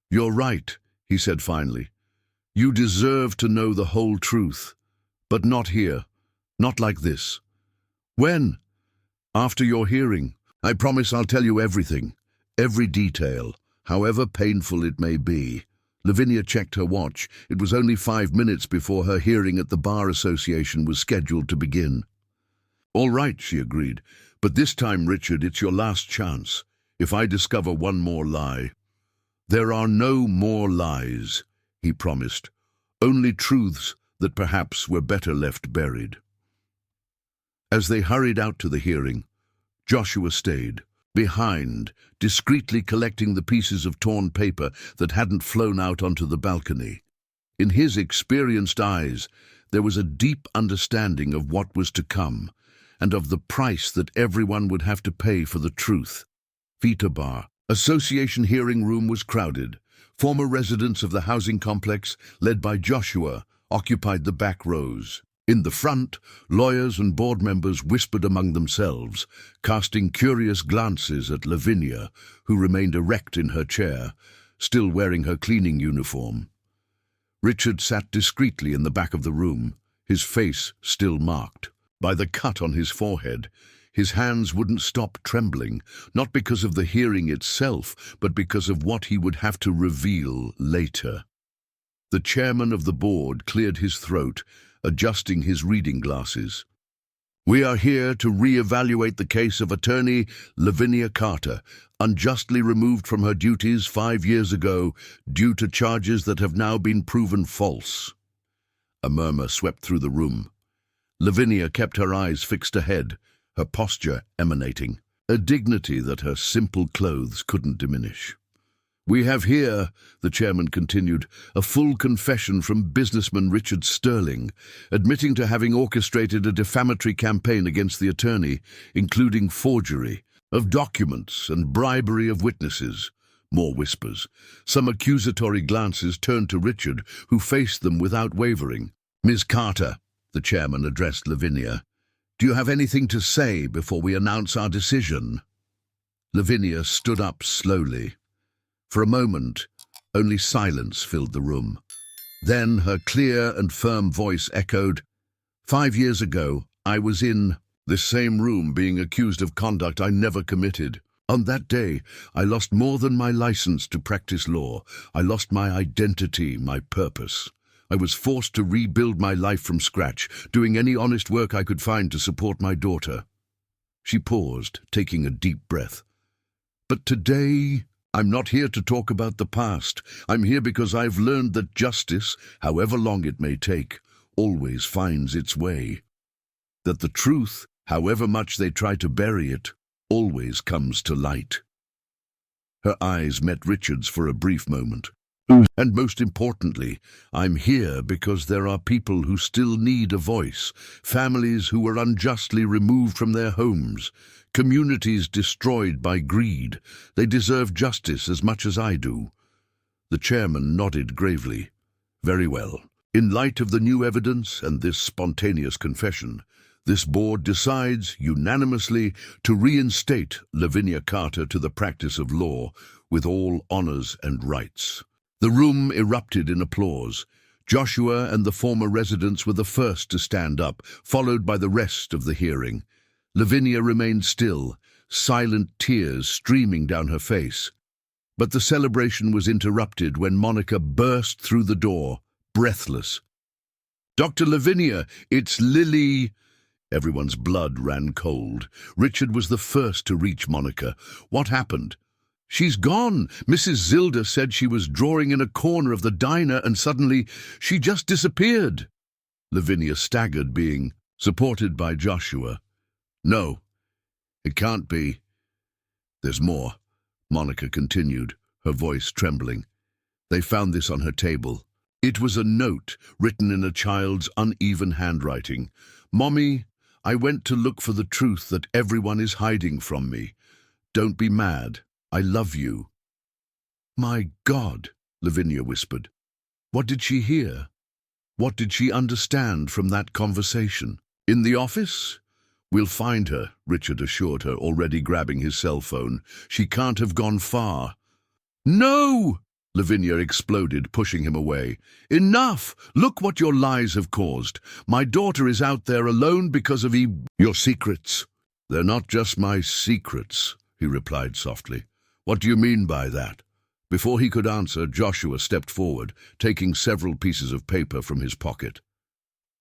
[SPEAKER 1] "You're right," he said finally. "You deserve to know the whole truth. But not here. Not like this." "When?" "After your hearing. I promise I'll tell you everything. Every detail, however painful it may be." Lavinia checked her watch. It was only 5 minutes before her hearing at the Bar Association was scheduled to begin. "All right," she agreed. "But this time, Richard, it's your last chance. If I discover one more lie—" "There are no more lies," he promised. "Only truths that perhaps were better left buried." As they hurried out to the hearing, Joshua stayed behind, discreetly collecting the pieces of torn paper that hadn't flown out onto the balcony. In his experienced eyes, there was a deep understanding of what was to come, and of the price that everyone would have to pay for the truth. Vita Bar Association hearing room was crowded. Former residents of the housing complex, led by Joshua, occupied the back rows. In the front, lawyers and board members whispered among themselves, casting curious glances at Lavinia, who remained erect in her chair, still wearing her cleaning uniform. Richard sat discreetly in the back of the room, his face still marked by the cut on his forehead. His hands wouldn't stop trembling, not because of the hearing itself, but because of what he would have to reveal later. The chairman of the board cleared his throat, adjusting his reading glasses. "We are here to re-evaluate the case of attorney Lavinia Carter, unjustly removed from her duties 5 years ago due to charges that have now been proven false." A murmur swept through the room. Lavinia kept her eyes fixed ahead, her posture emanating a dignity that her simple clothes couldn't diminish. "We have here," the chairman continued, "a full confession from businessman Richard Sterling, admitting to having orchestrated a defamatory campaign against the attorney, including forgery of documents and bribery of witnesses." More whispers. Some accusatory glances turned to Richard, who faced them without wavering. "Ms. Carter," the chairman addressed Lavinia, "do you have anything to say before we announce our decision?" Lavinia stood up slowly. For a moment, only silence filled the room. Then her clear and firm voice echoed, "5 years ago, I was in this same room being accused of conduct I never committed. On that day, I lost more than my license to practice law. I lost my identity, my purpose. I was forced to rebuild my life from scratch, doing any honest work I could find to support my daughter." She paused, taking a deep breath. "But today, I'm not here to talk about the past. I'm here because I've learned that justice, however long it may take, always finds its way. That the truth, however much they try to bury it, always comes to light." Her eyes met Richard's for a brief moment. "And most importantly, I'm here because there are people who still need a voice, families who were unjustly removed from their homes, communities destroyed by greed. They deserve justice as much as I do." The chairman nodded gravely. "Very well. In light of the new evidence and this spontaneous confession, this board decides unanimously to reinstate Lavinia Carter to the practice of law with all honors and rights." The room erupted in applause. Joshua and the former residents were the first to stand up, followed by the rest of the hearing. Lavinia remained still, silent tears streaming down her face. But the celebration was interrupted when Monica burst through the door, breathless. "Dr. Lavinia, it's Lily." Everyone's blood ran cold. Richard was the first to reach Monica. What happened? She's gone. Mrs. Zilda said she was drawing in a corner of the diner and suddenly she just disappeared. Lavinia staggered, being supported by Joshua. No, it can't be. There's more, Monica continued, her voice trembling. They found this on her table. It was a note written in a child's uneven handwriting. Mommy, I went to look for the truth that everyone is hiding from me. Don't be mad. I love you. My God, Lavinia whispered. What did she hear? What did she understand from that conversation? In the office? We'll find her, Richard assured her, already grabbing his cell phone. She can't have gone far. No! Lavinia exploded, pushing him away. Enough! Look what your lies have caused. My daughter is out there alone because of your secrets. They're not just my secrets, he replied softly. What do you mean by that? Before he could answer, Joshua stepped forward, taking several pieces of paper from his pocket.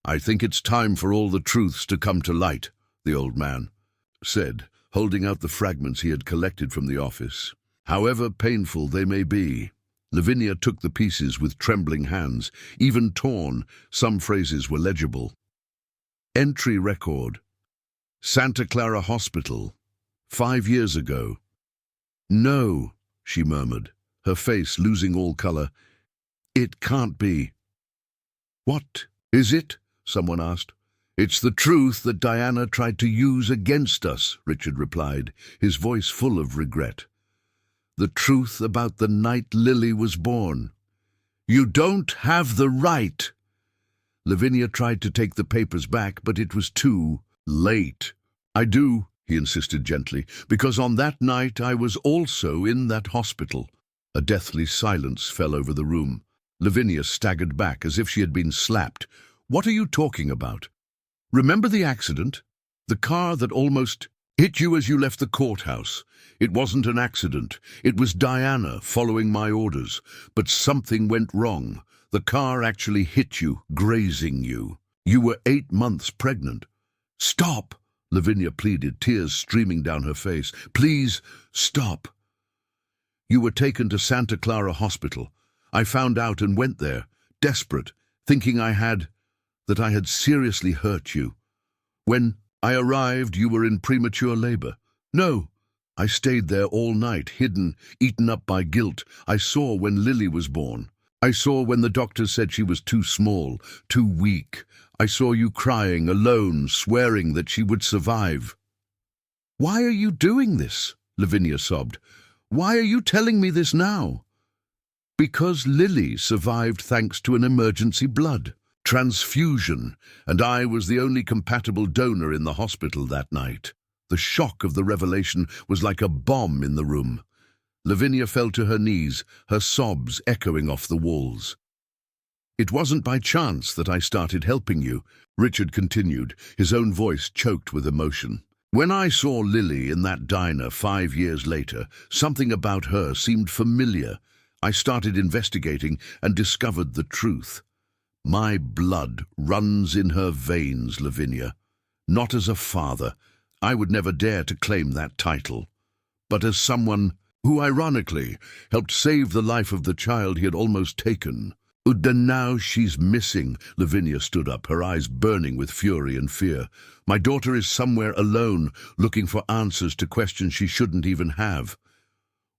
[SPEAKER 1] I think it's time for all the truths to come to light, the old man said, holding out the fragments he had collected from the office. However painful they may be. Lavinia took the pieces with trembling hands. Even torn, some phrases were legible. Entry record. Santa Clara Hospital. 5 years ago. No, she murmured, her face losing all color. It can't be. What is it? Someone asked. It's the truth that Diana tried to use against us, Richard replied, his voice full of regret. The truth about the night Lily was born. You don't have the right. Lavinia tried to take the papers back, but it was too late. I do, he insisted gently, because on that night I was also in that hospital. A deathly silence fell over the room. Lavinia staggered back as if she had been slapped. What are you talking about? Remember the accident? The car that almost hit you as you left the courthouse. It wasn't an accident. It was Diana following my orders. But something went wrong. The car actually hit you, grazing you. You were 8 months pregnant. Stop, Lavinia pleaded, tears streaming down her face. Please, stop. You were taken to Santa Clara Hospital. I found out and went there, desperate, thinking that I had seriously hurt you. When I arrived, you were in premature labor. No, I stayed there all night, hidden, eaten up by guilt. I saw when Lily was born. I saw when the doctors said she was too small, too weak. I saw you crying, alone, swearing that she would survive. Why are you doing this? Lavinia sobbed. Why are you telling me this now? Because Lily survived thanks to an emergency blood transfusion, and I was the only compatible donor in the hospital that night. The shock of the revelation was like a bomb in the room. Lavinia fell to her knees, her sobs echoing off the walls. It wasn't by chance that I started helping you, Richard continued, his own voice choked with emotion. When I saw Lily in that diner 5 years later, something about her seemed familiar. I started investigating and discovered the truth. My blood runs in her veins, Lavinia. Not as a father. I would never dare to claim that title. But as someone who, ironically, helped save the life of the child he had almost taken. And now she's missing. Lavinia stood up, her eyes burning with fury and fear. My daughter is somewhere alone, looking for answers to questions she shouldn't even have.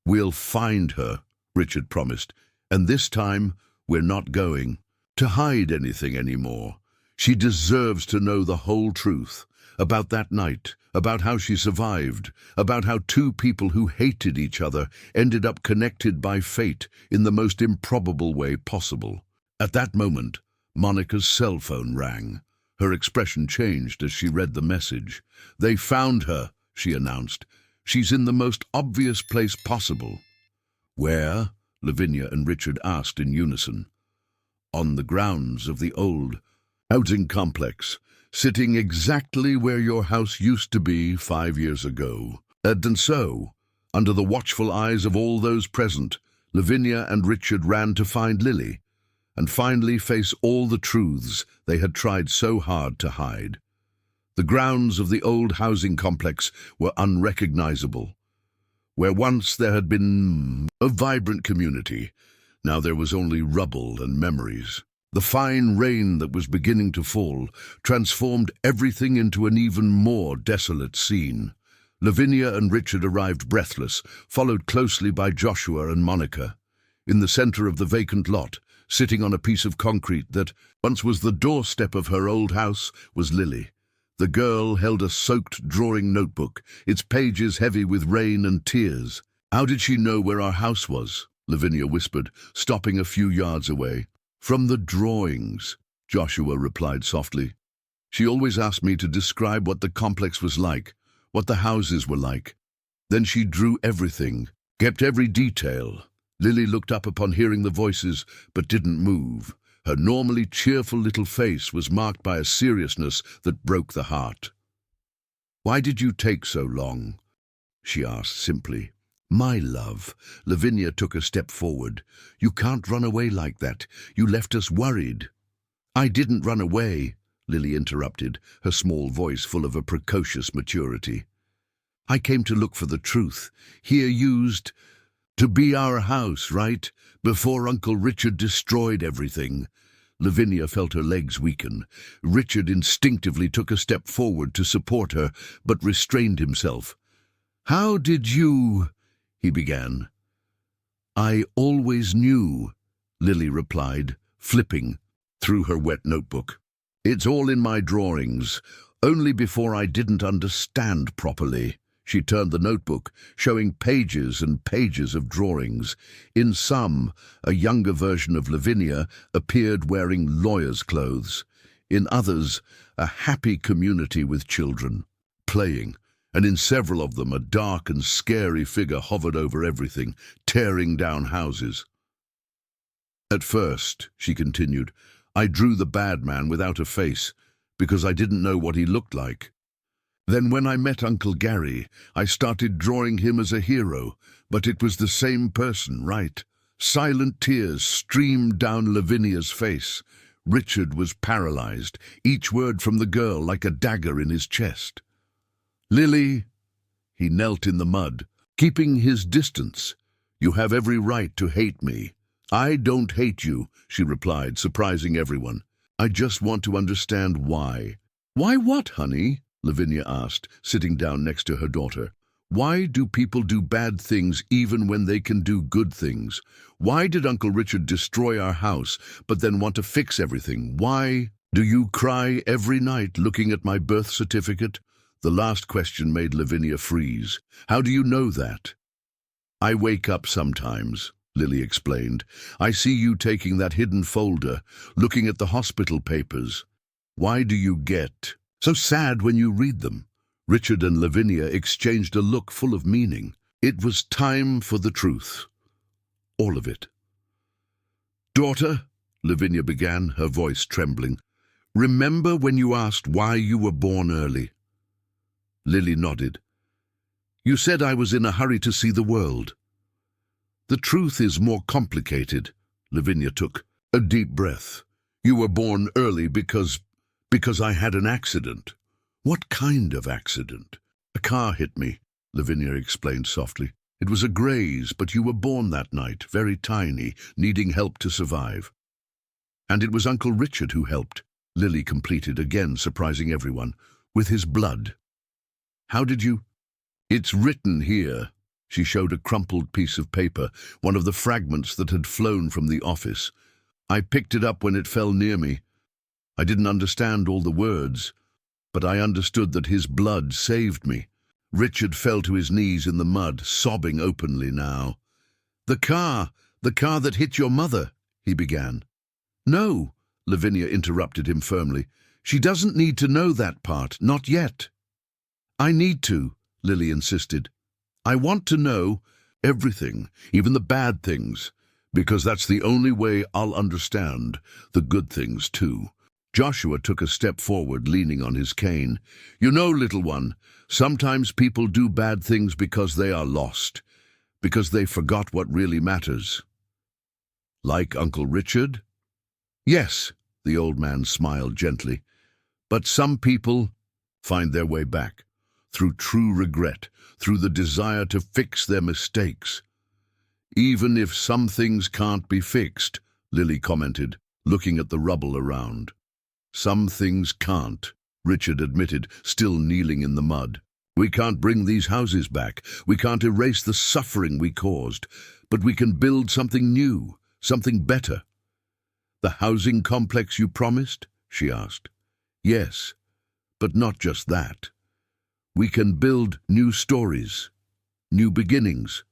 [SPEAKER 1] We'll find her, Richard promised, and this time we're not going to hide anything anymore. She deserves to know the whole truth about that night, about how she survived, about how 2 people who hated each other ended up connected by fate in the most improbable way possible. At that moment, Monica's cell phone rang. Her expression changed as she read the message. They found her, she announced. She's in the most obvious place possible. Where? Lavinia and Richard asked in unison. On the grounds of the old housing complex, sitting exactly where your house used to be 5 years ago. And so, under the watchful eyes of all those present, Lavinia and Richard ran to find Lily, and finally face all the truths they had tried so hard to hide. The grounds of the old housing complex were unrecognizable. Where once there had been a vibrant community, now there was only rubble and memories. The fine rain that was beginning to fall transformed everything into an even more desolate scene. Lavinia and Richard arrived breathless, followed closely by Joshua and Monica. In the center of the vacant lot, sitting on a piece of concrete that once was the doorstep of her old house, was Lily. The girl held a soaked drawing notebook, its pages heavy with rain and tears. "How did she know where our house was?" Lavinia whispered, stopping a few yards away. "From the drawings," Joshua replied softly. "She always asked me to describe what the complex was like, what the houses were like. Then she drew everything, kept every detail." Lily looked up upon hearing the voices, but didn't move. Her normally cheerful little face was marked by a seriousness that broke the heart. "Why did you take so long?" she asked simply. "My love," Lavinia took a step forward. "You can't run away like that. You left us worried." "I didn't run away," Lily interrupted, her small voice full of a precocious maturity. "I came to look for the truth. Here used to be our house, right? Before Uncle Richard destroyed everything." Lavinia felt her legs weaken. Richard instinctively took a step forward to support her, but restrained himself. "How did you—" he began. "I always knew," Lily replied, flipping through her wet notebook. "It's all in my drawings. Only before I didn't understand properly." She turned the notebook, showing pages and pages of drawings. In some, a younger version of Lavinia appeared wearing lawyer's clothes. In others, a happy community with children, playing. And in several of them, a dark and scary figure hovered over everything, tearing down houses. "At first," she continued, "I drew the bad man without a face, because I didn't know what he looked like. Then when I met Uncle Gary, I started drawing him as a hero, but it was the same person, right?" Silent tears streamed down Lavinia's face. Richard was paralyzed, each word from the girl like a dagger in his chest. "Lily," he knelt in the mud, keeping his distance. "You have every right to hate me." "I don't hate you," she replied, surprising everyone. "I just want to understand why." "Why what, honey?" Lavinia asked, sitting down next to her daughter. "Why do people do bad things even when they can do good things? Why did Uncle Richard destroy our house, but then want to fix everything? Why do you cry every night looking at my birth certificate?" The last question made Lavinia freeze. "How do you know that?" "I wake up sometimes," Lily explained. "I see you taking that hidden folder, looking at the hospital papers. Why do you get so sad when you read them?" Richard and Lavinia exchanged a look full of meaning. It was time for the truth. All of it. "Daughter," Lavinia began, her voice trembling, "remember when you asked why you were born early?" Lily nodded. "You said I was in a hurry to see the world." "The truth is more complicated." Lavinia took a deep breath. "You were born early because I had an accident." "What kind of accident?" "A car hit me," Lavinia explained softly. "It was a graze, but you were born that night, very tiny, needing help to survive." "And it was Uncle Richard who helped," Lily completed, again surprising everyone, "with his blood." "How did you—" "It's written here." She showed a crumpled piece of paper, one of the fragments that had flown from the office. "I picked it up when it fell near me. I didn't understand all the words, but I understood that his blood saved me." Richard fell to his knees in the mud, sobbing openly now. The car that hit your mother," he began. "No," Lavinia interrupted him firmly. "She doesn't need to know that part, not yet." "I need to," Lily insisted. "I want to know everything, even the bad things, because that's the only way I'll understand the good things too." Joshua took a step forward, leaning on his cane. "You know, little one, sometimes people do bad things because they are lost, because they forgot what really matters." "Like Uncle Richard?" "Yes," the old man smiled gently. "But some people find their way back, through true regret, through the desire to fix their mistakes. Even if some things can't be fixed, Lily commented, looking at the rubble around. Some things can't, Richard admitted, still kneeling in the mud. We can't bring these houses back. We can't erase the suffering we caused. But we can build something new, something better. The housing complex you promised? She asked. Yes, but not just that. We can build new stories, new beginnings.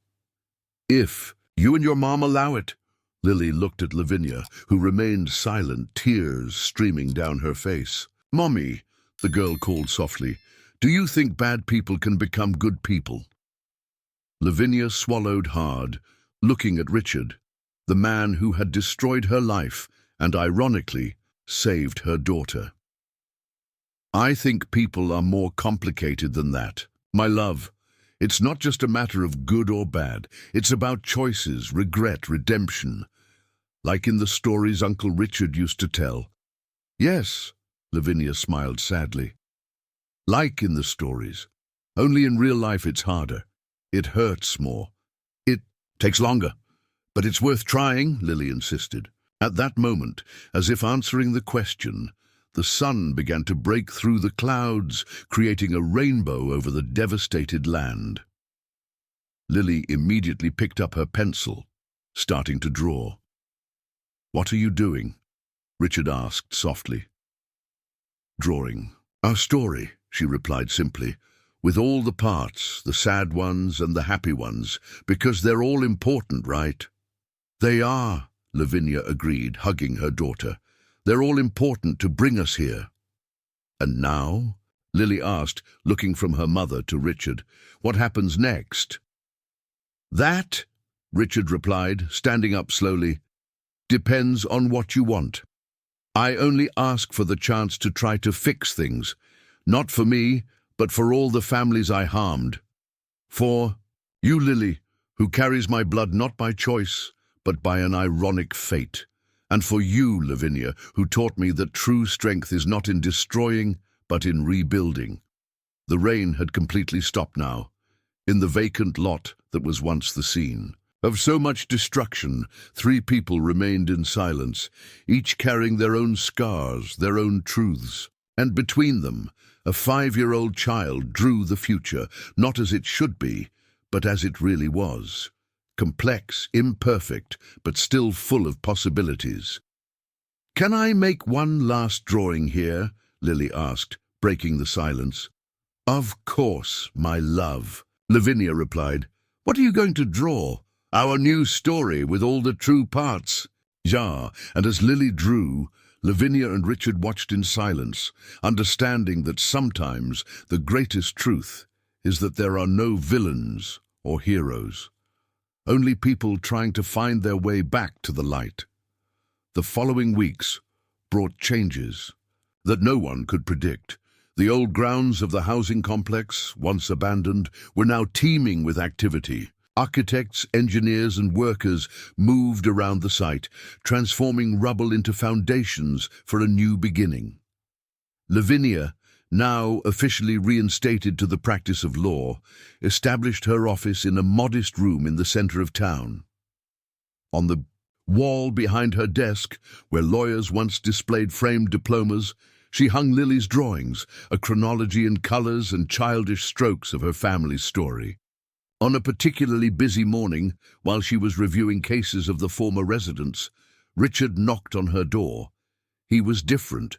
[SPEAKER 1] If you and your mom allow it. Lily looked at Lavinia, who remained silent, tears streaming down her face. Mommy, the girl called softly, do you think bad people can become good people? Lavinia swallowed hard, looking at Richard, the man who had destroyed her life and, ironically, saved her daughter. I think people are more complicated than that. My love, it's not just a matter of good or bad. It's about choices, regret, redemption. Like in the stories Uncle Richard used to tell. Yes, Lavinia smiled sadly. Like in the stories. Only in real life it's harder. It hurts more. It takes longer. But it's worth trying, Lily insisted. At that moment, as if answering the question, the sun began to break through the clouds, creating a rainbow over the devastated land. Lily immediately picked up her pencil, starting to draw. What are you doing? Richard asked softly. Drawing. Our story, she replied simply, with all the parts, the sad ones and the happy ones, because they're all important, right? They are, Lavinia agreed, hugging her daughter. They're all important to bring us here. And now? Lily asked, looking from her mother to Richard. What happens next? That, Richard replied, standing up slowly, depends on what you want. I only ask for the chance to try to fix things, not for me, but for all the families I harmed. For you, Lily, who carries my blood not by choice, but by an ironic fate. And for you, Lavinia, who taught me that true strength is not in destroying, but in rebuilding. The rain had completely stopped now, in the vacant lot that was once the scene. Of so much destruction, 3 people remained in silence, each carrying their own scars, their own truths. And between them, a 5-year-old child drew the future, not as it should be, but as it really was. Complex, imperfect, but still full of possibilities. Can I make one last drawing here? Lily asked, breaking the silence. Of course, my love, Lavinia replied. What are you going to draw? Our new story with all the true parts. Ja, and as Lily drew, Lavinia and Richard watched in silence, understanding that sometimes the greatest truth is that there are no villains or heroes. Only people trying to find their way back to the light. The following weeks brought changes that no one could predict. The old grounds of the housing complex, once abandoned, were now teeming with activity. Architects, engineers, and workers moved around the site, transforming rubble into foundations for a new beginning. Lavinia, now officially reinstated to the practice of law, established her office in a modest room in the center of town. On the wall behind her desk, where lawyers once displayed framed diplomas, she hung Lily's drawings, a chronology in colors and childish strokes of her family's story. On a particularly busy morning, while she was reviewing cases of the former residents, Richard knocked on her door. He was different.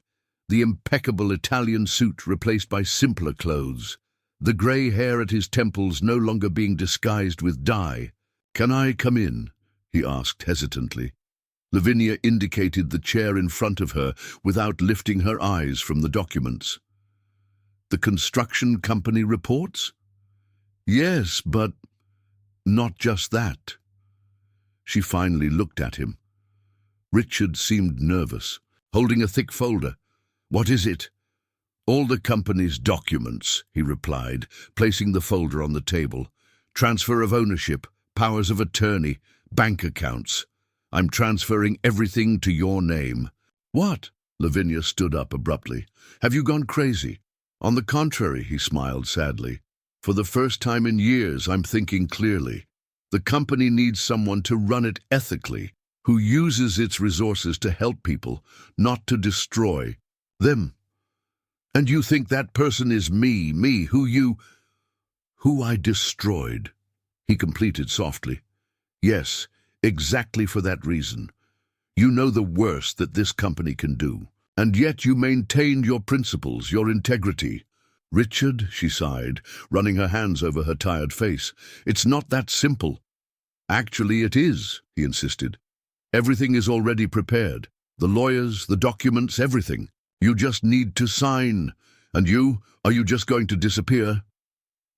[SPEAKER 1] The impeccable Italian suit replaced by simpler clothes, the grey hair at his temples no longer being disguised with dye. "Can I come in?" he asked hesitantly. Lavinia indicated the chair in front of her without lifting her eyes from the documents. "The construction company reports?" "Yes, but not just that." She finally looked at him. Richard seemed nervous, holding a thick folder. "What is it?" "All the company's documents," he replied, placing the folder on the table. "Transfer of ownership, powers of attorney, bank accounts. I'm transferring everything to your name." "What?" Lavinia stood up abruptly. "Have you gone crazy?" On the contrary, he smiled sadly. For the first time in years, I'm thinking clearly. The company needs someone to run it ethically, who uses its resources to help people, not to destroy them. And you think that person is me, who I destroyed? He completed softly. Yes, exactly for that reason. You know the worst that this company can do. And yet you maintained your principles, your integrity. Richard, she sighed, running her hands over her tired face. It's not that simple. Actually, it is, he insisted. Everything is already prepared. The lawyers, the documents, everything. You just need to sign. And are you just going to disappear?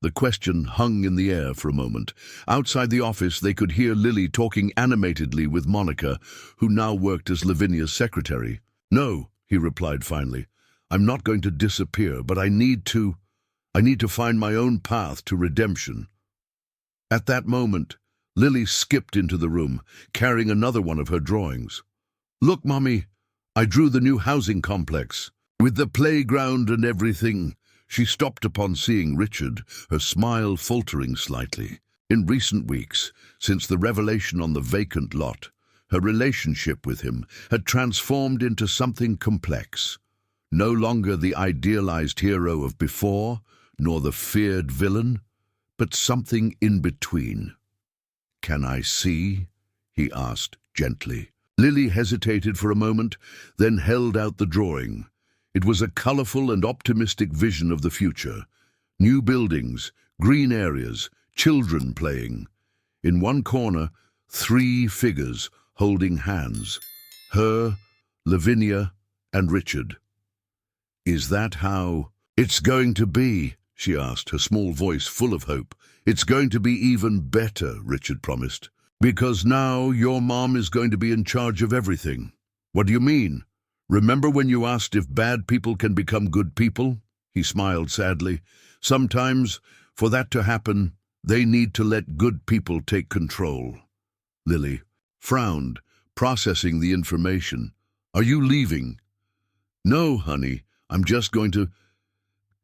[SPEAKER 1] The question hung in the air for a moment. Outside the office, they could hear Lily talking animatedly with Monica, who now worked as Lavinia's secretary. No, he replied finally. I'm not going to disappear, but I need to find my own path to redemption. At that moment, Lily skipped into the room, carrying another one of her drawings. Look, Mommy, I drew the new housing complex, with the playground and everything. She stopped upon seeing Richard, her smile faltering slightly. In recent weeks, since the revelation on the vacant lot, her relationship with him had transformed into something complex. No longer the idealized hero of before, nor the feared villain, but something in between. Can I see? He asked gently. Lily hesitated for a moment, then held out the drawing. It was a colorful and optimistic vision of the future. New buildings, green areas, children playing. In one corner, 3 figures holding hands. Her, Lavinia, and Richard. Is that how it's going to be? She asked, her small voice full of hope. It's going to be even better, Richard promised. Because now your mom is going to be in charge of everything. What do you mean? Remember when you asked if bad people can become good people? He smiled sadly. Sometimes, for that to happen, they need to let good people take control. Lily frowned, processing the information. Are you leaving? No, honey, I'm just going to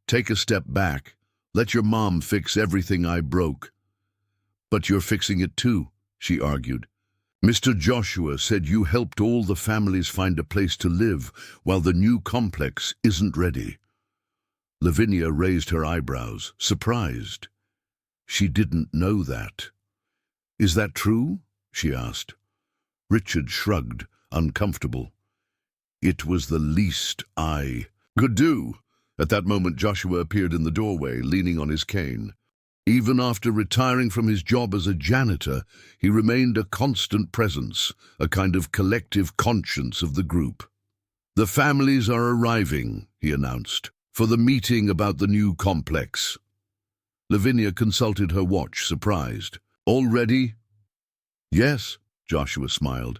[SPEAKER 1] take a step back. Let your mom fix everything I broke. But you're fixing it too, she argued. Mr. Joshua said you helped all the families find a place to live while the new complex isn't ready. Lavinia raised her eyebrows, surprised. She didn't know that. Is that true? She asked. Richard shrugged, uncomfortable. It was the least I could do. At that moment, Joshua appeared in the doorway, leaning on his cane. Even after retiring from his job as a janitor, he remained a constant presence, a kind of collective conscience of the group. The families are arriving, he announced, for the meeting about the new complex. Lavinia consulted her watch, surprised. All ready? Yes, Joshua smiled.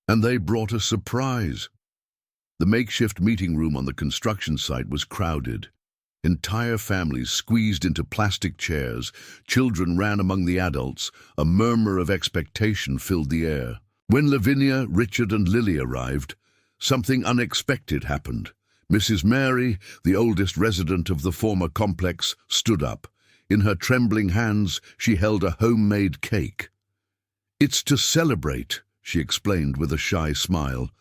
[SPEAKER 1] And they brought a surprise. The makeshift meeting room on the construction site was crowded. Entire families squeezed into plastic chairs, children ran among the adults, a murmur of expectation filled the air. When Lavinia, Richard and Lily arrived, something unexpected happened. Mrs. Mary, the oldest resident of the former complex, stood up. In her trembling hands, she held a homemade cake. It's to celebrate, she explained with a shy smile.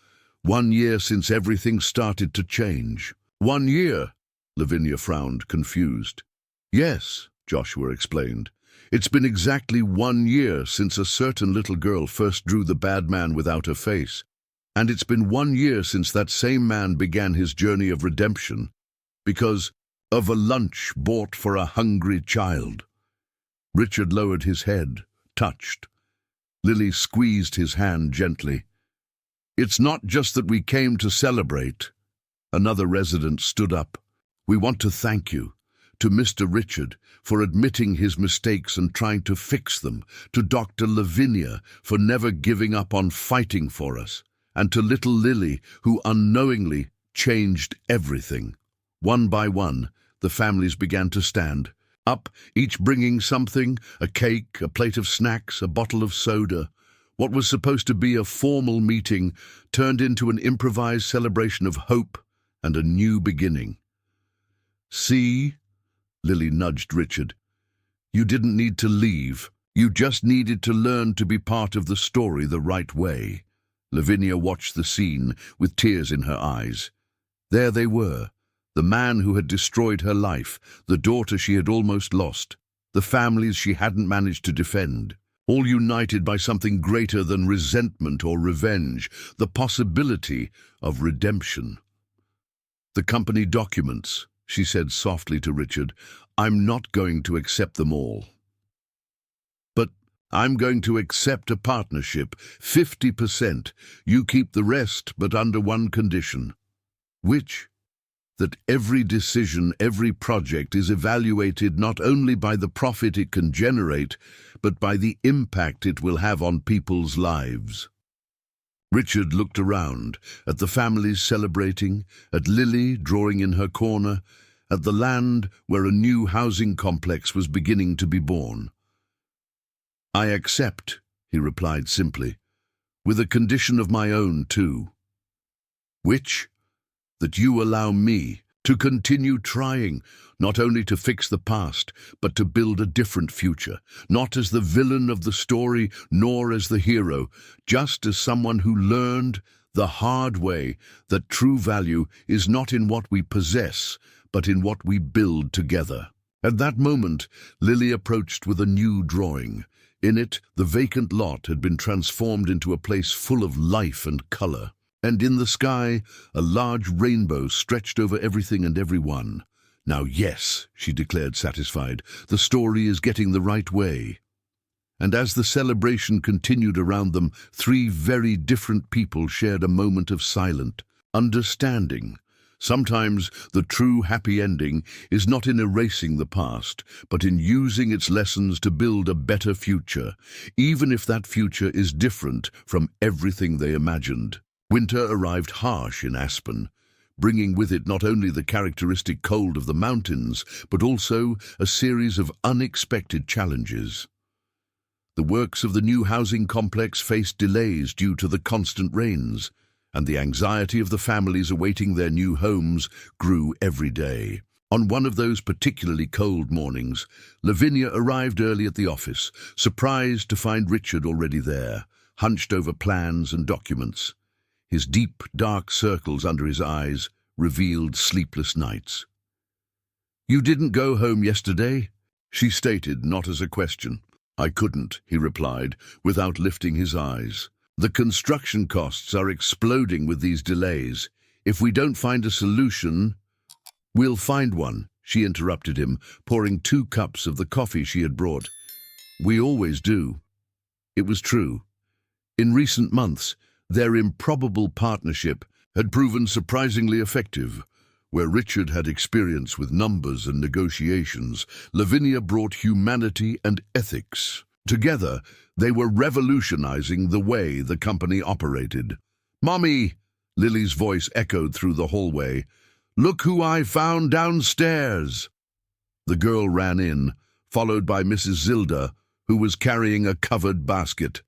[SPEAKER 1] 1 year since everything started to change. 1 year? Lavinia frowned, confused. Yes, Joshua explained. It's been exactly 1 year since a certain little girl first drew the bad man without a face. And it's been 1 year since that same man began his journey of redemption, because of a lunch bought for a hungry child. Richard lowered his head, touched. Lily squeezed his hand gently. It's not just that we came to celebrate. Another resident stood up. We want to thank you, to Mr. Richard, for admitting his mistakes and trying to fix them, to Dr. Lavinia for never giving up on fighting for us, and to little Lily, who unknowingly changed everything. One by one, the families began to stand, up, each bringing something, a cake, a plate of snacks, a bottle of soda. What was supposed to be a formal meeting turned into an improvised celebration of hope and a new beginning. See? Lily nudged Richard. You didn't need to leave. You just needed to learn to be part of the story the right way. Lavinia watched the scene with tears in her eyes. There they were, the man who had destroyed her life, the daughter she had almost lost, the families she hadn't managed to defend, all united by something greater than resentment or revenge, the possibility of redemption. The company documents, she said softly to Richard. I'm not going to accept them all. But I'm going to accept a partnership, 50%. You keep the rest, but under one condition. Which? That every decision, every project is evaluated not only by the profit it can generate, but by the impact it will have on people's lives. Richard looked around, at the families celebrating, at Lily drawing in her corner, at the land where a new housing complex was beginning to be born. I accept, he replied simply, with a condition of my own too. Which? That you allow me to continue trying, not only to fix the past, but to build a different future, not as the villain of the story, nor as the hero, just as someone who learned the hard way that true value is not in what we possess, but in what we build together. At that moment, Lily approached with a new drawing. In it, the vacant lot had been transformed into a place full of life and color. And in the sky, a large rainbow stretched over everything and everyone. Now yes, she declared satisfied, the story is getting the right way. And as the celebration continued around them, three very different people shared a moment of silent understanding. Sometimes the true happy ending is not in erasing the past, but in using its lessons to build a better future, even if that future is different from everything they imagined. Winter arrived harsh in Aspen, bringing with it not only the characteristic cold of the mountains, but also a series of unexpected challenges. The works of the new housing complex faced delays due to the constant rains, and the anxiety of the families awaiting their new homes grew every day. On one of those particularly cold mornings, Lavinia arrived early at the office, surprised to find Richard already there, hunched over plans and documents. His deep, dark circles under his eyes revealed sleepless nights. "You didn't go home yesterday?" she stated, not as a question. "I couldn't," he replied, without lifting his eyes. "The construction costs are exploding with these delays. If we don't find a solution—" "We'll find one," she interrupted him, pouring 2 cups of the coffee she had brought. "We always do." It was true. In recent months, their improbable partnership had proven surprisingly effective. Where Richard had experience with numbers and negotiations, Lavinia brought humanity and ethics. Together, they were revolutionizing the way the company operated. "Mommy!" Lily's voice echoed through the hallway. "Look who I found downstairs!" The girl ran in, followed by Mrs. Zilda, who was carrying a covered basket.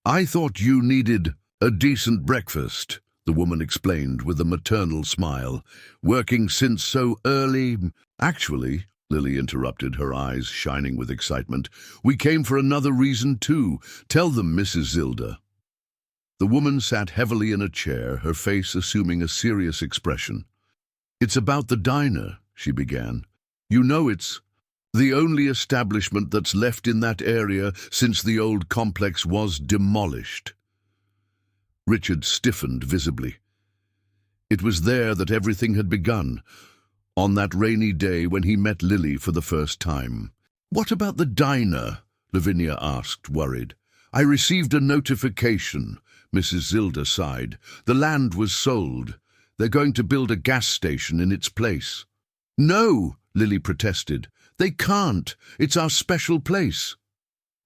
[SPEAKER 1] "I thought you needed a decent breakfast," the woman explained with a maternal smile. "Working since so early—" "Actually," Lily interrupted, her eyes shining with excitement, "we came for another reason too. Tell them, Mrs. Zilda." The woman sat heavily in a chair, her face assuming a serious expression. "It's about the diner," she began. "You know, it's the only establishment that's left in that area since the old complex was demolished." Richard stiffened visibly. It was there that everything had begun, on that rainy day when he met Lily for the first time. "What about the diner?" Lavinia asked, worried. "I received a notification," Mrs. Zilda sighed. "The land was sold. They're going to build a gas station in its place." "No," Lily protested. "They can't. It's our special place."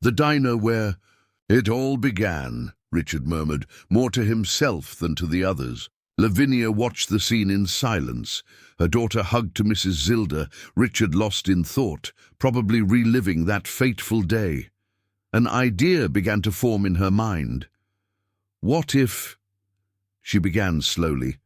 [SPEAKER 1] "The diner where—" "It all began," Richard murmured, more to himself than to the others. Lavinia watched the scene in silence. Her daughter hugged to Mrs. Zilda, Richard lost in thought, probably reliving that fateful day. An idea began to form in her mind. What if— She began slowly.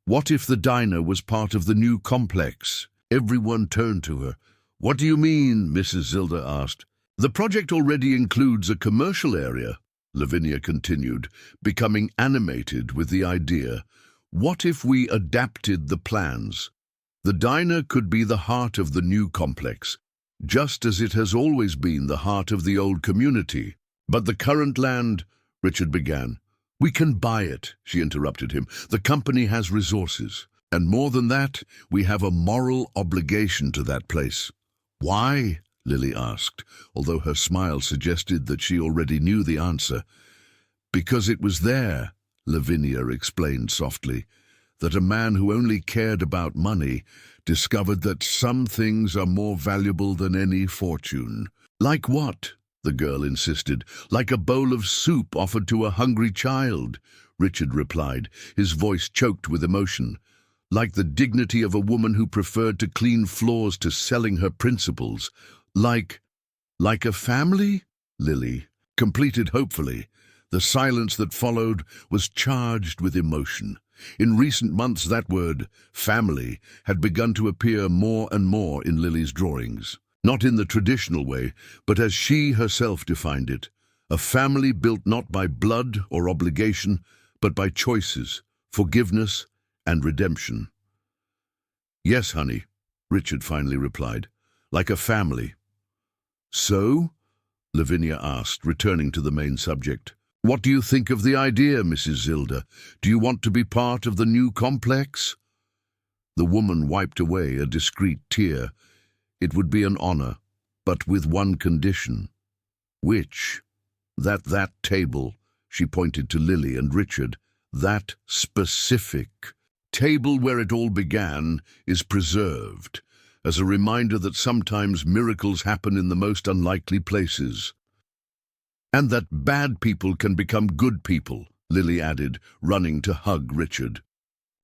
[SPEAKER 1] What if the diner was part of the new complex? Everyone turned to her. "What do you mean?" Mrs. Zilda asked. "The project already includes a commercial area," Lavinia continued, becoming animated with the idea. "What if we adapted the plans? The diner could be the heart of the new complex, just as it has always been the heart of the old community. But the current land," Richard began. "We can buy it," she interrupted him. "The company has resources. And more than that, we have a moral obligation to that place." "Why?" Lily asked, although her smile suggested that she already knew the answer. "Because it was there," Lavinia explained softly, "that a man who only cared about money discovered that some things are more valuable than any fortune." "Like what?" the girl insisted. "Like a bowl of soup offered to a hungry child," Richard replied, his voice choked with emotion. "Like the dignity of a woman who preferred to clean floors to selling her principles. Like a family?" Lily completed hopefully. The silence that followed was charged with emotion. In recent months, that word, family, had begun to appear more and more in Lily's drawings. Not in the traditional way, but as she herself defined it. A family built not by blood or obligation, but by choices, forgiveness, and redemption. "Yes, honey," Richard finally replied. "Like a family." "So?" Lavinia asked, returning to the main subject. "What do you think of the idea, Mrs. Zilda? Do you want to be part of the new complex?" The woman wiped away a discreet tear. "It would be an honor, but with one condition." "Which?" That table," she pointed to Lily and Richard, "that specific table where it all began is preserved, as a reminder that sometimes miracles happen in the most unlikely places. And that bad people can become good people," Lily added, running to hug Richard.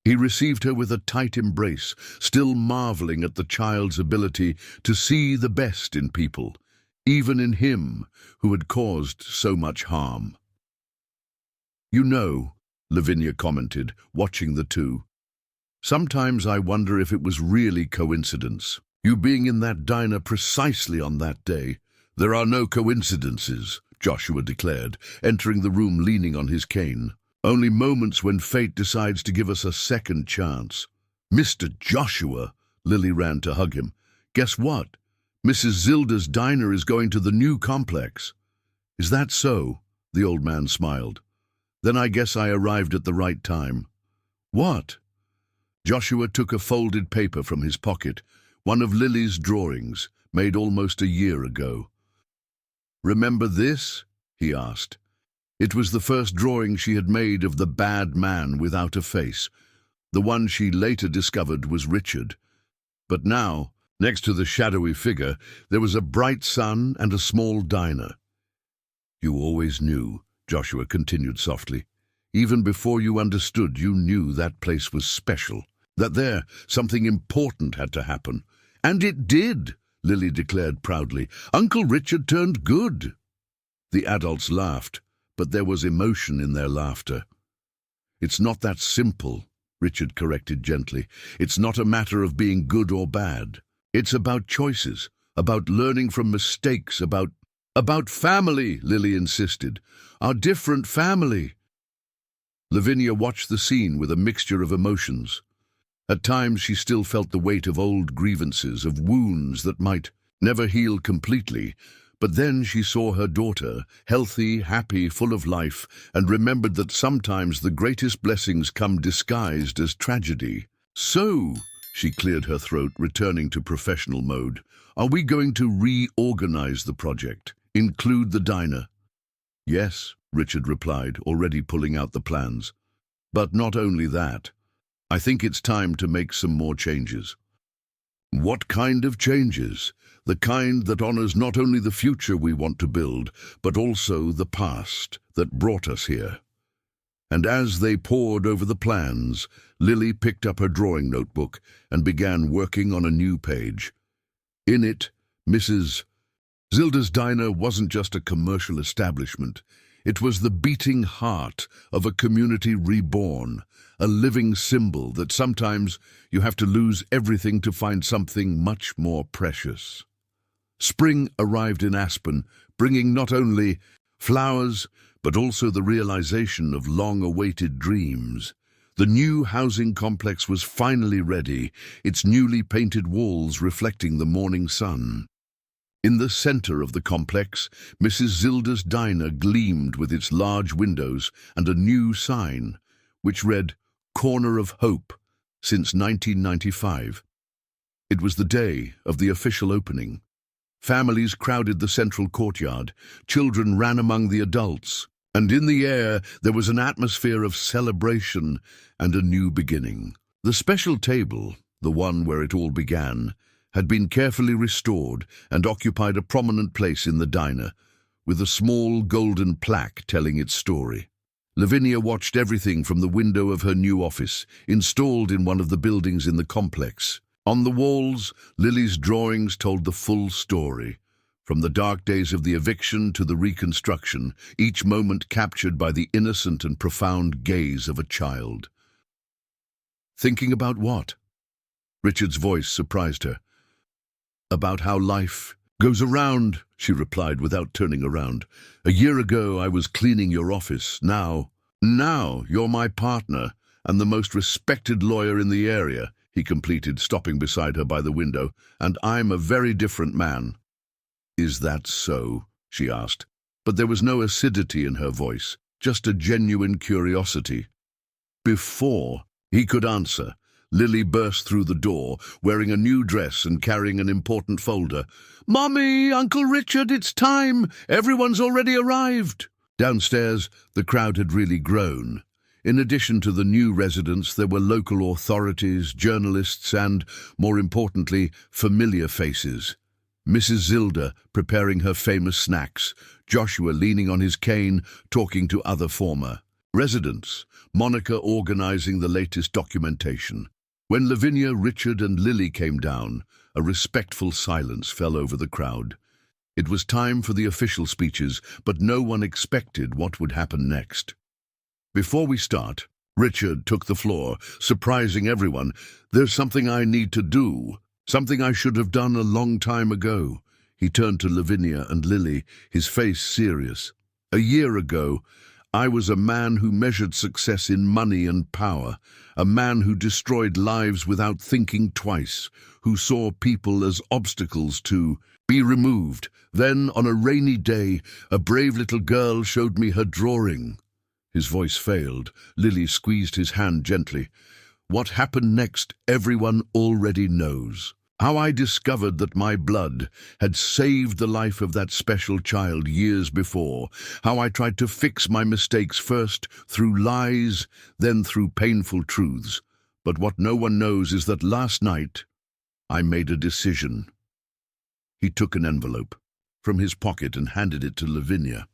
[SPEAKER 1] He received her with a tight embrace, still marveling at the child's ability to see the best in people, even in him who had caused so much harm. "You know," Lavinia commented, watching the two, "sometimes I wonder if it was really coincidence. You being in that diner precisely on that day." "There are no coincidences," Joshua declared, entering the room leaning on his cane. "Only moments when fate decides to give us a second chance." "Mr. Joshua!" Lily ran to hug him. "Guess what? Mrs. Zilda's diner is going to the new complex." "Is that so?" The old man smiled. "Then I guess I arrived at the right time." "What?" Joshua took a folded paper from his pocket, one of Lily's drawings, made almost a year ago. "Remember this?" he asked. It was the first drawing she had made of the bad man without a face. The one she later discovered was Richard. But now, next to the shadowy figure, there was a bright sun and a small diner. "You always knew," Joshua continued softly. "Even before you understood, you knew that place was special, that there something important had to happen. And it did," Lily declared proudly. "Uncle Richard turned good." The adults laughed, but there was emotion in their laughter. "It's not that simple," Richard corrected gently. "It's not a matter of being good or bad. It's about choices, about learning from mistakes, about family," Lily insisted. "Our different family." Lavinia watched the scene with a mixture of emotions. At times she still felt the weight of old grievances, of wounds that might never heal completely, but then she saw her daughter, healthy, happy, full of life, and remembered that sometimes the greatest blessings come disguised as tragedy. "So," she cleared her throat, returning to professional mode, "are we going to reorganize the project, include the diner?" "Yes," Richard replied, already pulling out the plans. "But not only that. I think it's time to make some more changes." "What kind of changes?" "The kind that honors not only the future we want to build, but also the past that brought us here." And as they pored over the plans, Lily picked up her drawing notebook and began working on a new page. In it, Mrs. Zilda's diner wasn't just a commercial establishment. It was the beating heart of a community reborn, a living symbol that sometimes you have to lose everything to find something much more precious. Spring arrived in Aspen, bringing not only flowers, but also the realization of long-awaited dreams. The new housing complex was finally ready, its newly painted walls reflecting the morning sun. In the center of the complex, Mrs. Zilda's diner gleamed with its large windows and a new sign, which read, "Corner of Hope," since 1995. It was the day of the official opening. Families crowded the central courtyard, children ran among the adults, and in the air there was an atmosphere of celebration and a new beginning. The special table, the one where it all began, had been carefully restored and occupied a prominent place in the diner, with a small golden plaque telling its story. Lavinia watched everything from the window of her new office, installed in one of the buildings in the complex. On the walls, Lily's drawings told the full story, from the dark days of the eviction to the reconstruction, each moment captured by the innocent and profound gaze of a child. Thinking about what? Richard's voice surprised her. About how life goes around, she replied without turning around. A year ago I was cleaning your office. Now you're my partner and the most respected lawyer in the area, he completed, stopping beside her by the window, and I'm a very different man. Is that so? She asked, but there was no acidity in her voice, just a genuine curiosity. Before he could answer, Lily burst through the door, wearing a new dress and carrying an important folder. "Mommy, Uncle Richard, it's time! Everyone's already arrived!" Downstairs, the crowd had really grown. In addition to the new residents, there were local authorities, journalists, and, more importantly, familiar faces. Mrs. Zilda preparing her famous snacks, Joshua leaning on his cane, talking to other former residents, Monica organizing the latest documentation. When Lavinia, Richard, and Lily came down, a respectful silence fell over the crowd. It was time for the official speeches, but no one expected what would happen next. Before we start, Richard took the floor, surprising everyone. "There's something I need to do, something I should have done a long time ago." He turned to Lavinia and Lily, his face serious. "A year ago, I was a man who measured success in money and power, a man who destroyed lives without thinking twice, who saw people as obstacles to be removed. Then, on a rainy day, a brave little girl showed me her drawing." His voice failed. Lily squeezed his hand gently. "What happened next, everyone already knows. How I discovered that my blood had saved the life of that special child years before. How I tried to fix my mistakes first through lies, then through painful truths. But what no one knows is that last night I made a decision." He took an envelope from his pocket and handed it to Lavinia.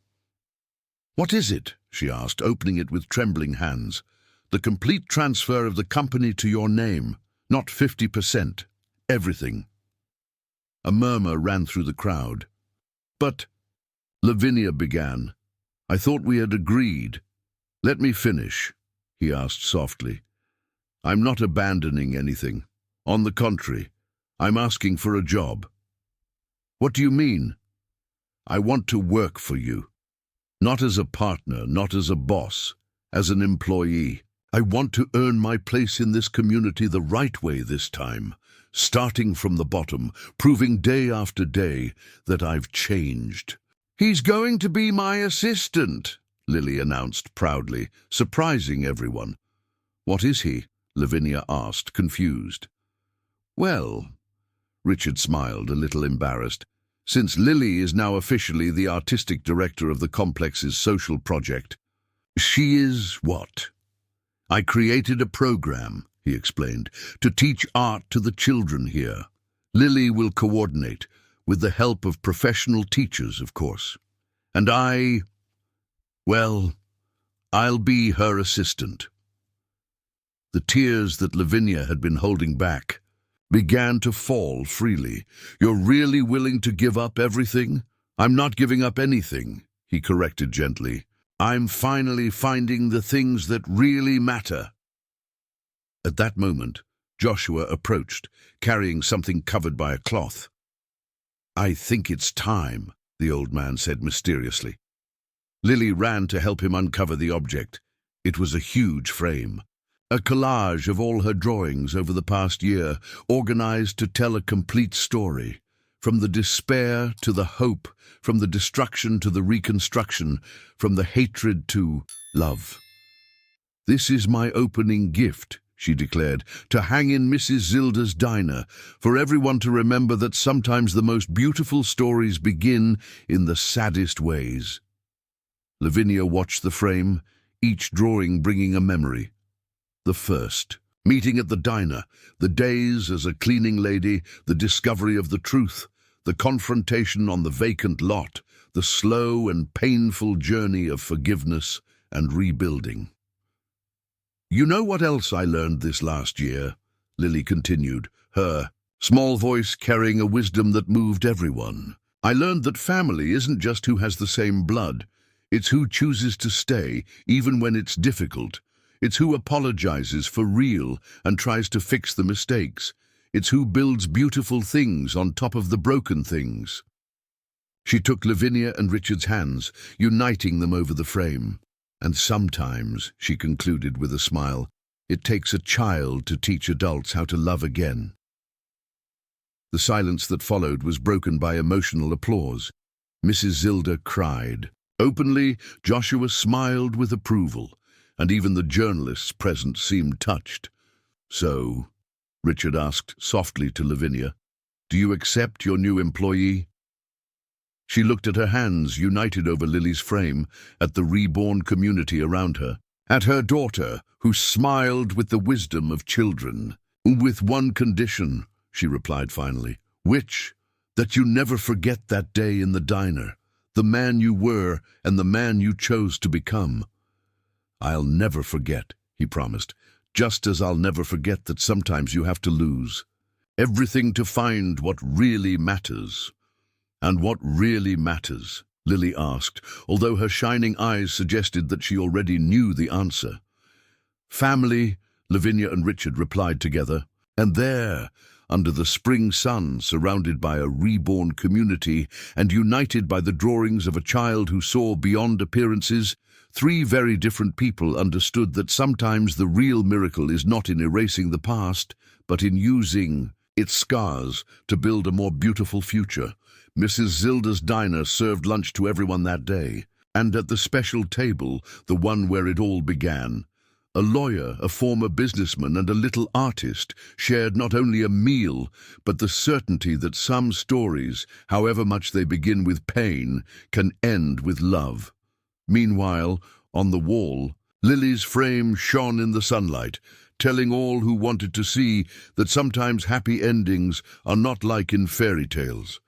[SPEAKER 1] "What is it?" she asked, opening it with trembling hands. "The complete transfer of the company to your name, not 50%. Everything." A murmur ran through the crowd. "But," Lavinia began, "I thought we had agreed." "Let me finish," he asked softly. "I'm not abandoning anything. On the contrary, I'm asking for a job." "What do you mean?" "I want to work for you. Not as a partner, not as a boss, as an employee. I want to earn my place in this community the right way this time, starting from the bottom, proving day after day that I've changed." "He's going to be my assistant," Lily announced proudly, surprising everyone. "What is he?" Lavinia asked, confused. "Well," Richard smiled, a little embarrassed, "since Lily is now officially the artistic director of the complex's social project, she is what? I created a program," he explained, "to teach art to the children here. Lily will coordinate, with the help of professional teachers, of course. And I'll be her assistant." The tears that Lavinia had been holding back began to fall freely. "You're really willing to give up everything?" "I'm not giving up anything," he corrected gently. I'm finally finding the things that really matter. At that moment, Joshua approached, carrying something covered by a cloth. I think it's time, the old man said mysteriously. Lily ran to help him uncover the object. It was a huge frame, a collage of all her drawings over the past year, organized to tell a complete story. From the despair to the hope, from the destruction to the reconstruction, from the hatred to love. This is my opening gift, she declared, to hang in Mrs. Zilda's diner, for everyone to remember that sometimes the most beautiful stories begin in the saddest ways. Lavinia watched the frame, each drawing bringing a memory. The first, meeting at the diner, the days as a cleaning lady, the discovery of the truth, the confrontation on the vacant lot, the slow and painful journey of forgiveness and rebuilding. You know what else I learned this last year? Lily continued, her small voice carrying a wisdom that moved everyone. I learned that family isn't just who has the same blood. It's who chooses to stay, even when it's difficult. It's who apologizes for real and tries to fix the mistakes. It's who builds beautiful things on top of the broken things. She took Lavinia and Richard's hands, uniting them over the frame. And sometimes, she concluded with a smile, it takes a child to teach adults how to love again. The silence that followed was broken by emotional applause. Mrs. Zilda cried. Openly, Joshua smiled with approval, and even the journalists present seemed touched. So, Richard asked softly to Lavinia, do you accept your new employee? She looked at her hands united over Lily's frame, at the reborn community around her, at her daughter, who smiled with the wisdom of children. With one condition, she replied finally, which, that you never forget that day in the diner, the man you were and the man you chose to become. I'll never forget, he promised, just as I'll never forget that sometimes you have to lose everything to find what really matters. And what really matters? Lily asked, although her shining eyes suggested that she already knew the answer. Family, Lavinia and Richard replied together, and there, under the spring sun, surrounded by a reborn community and united by the drawings of a child who saw beyond appearances, three very different people understood that sometimes the real miracle is not in erasing the past, but in using its scars to build a more beautiful future. Mrs. Zilda's diner served lunch to everyone that day, and at the special table, the one where it all began, a lawyer, a former businessman, and a little artist shared not only a meal, but the certainty that some stories, however much they begin with pain, can end with love. Meanwhile, on the wall, Lily's frame shone in the sunlight, telling all who wanted to see that sometimes happy endings are not like in fairy tales.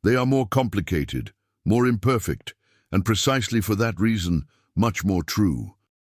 [SPEAKER 1] They are more complicated, more imperfect, and precisely for that reason, much more true.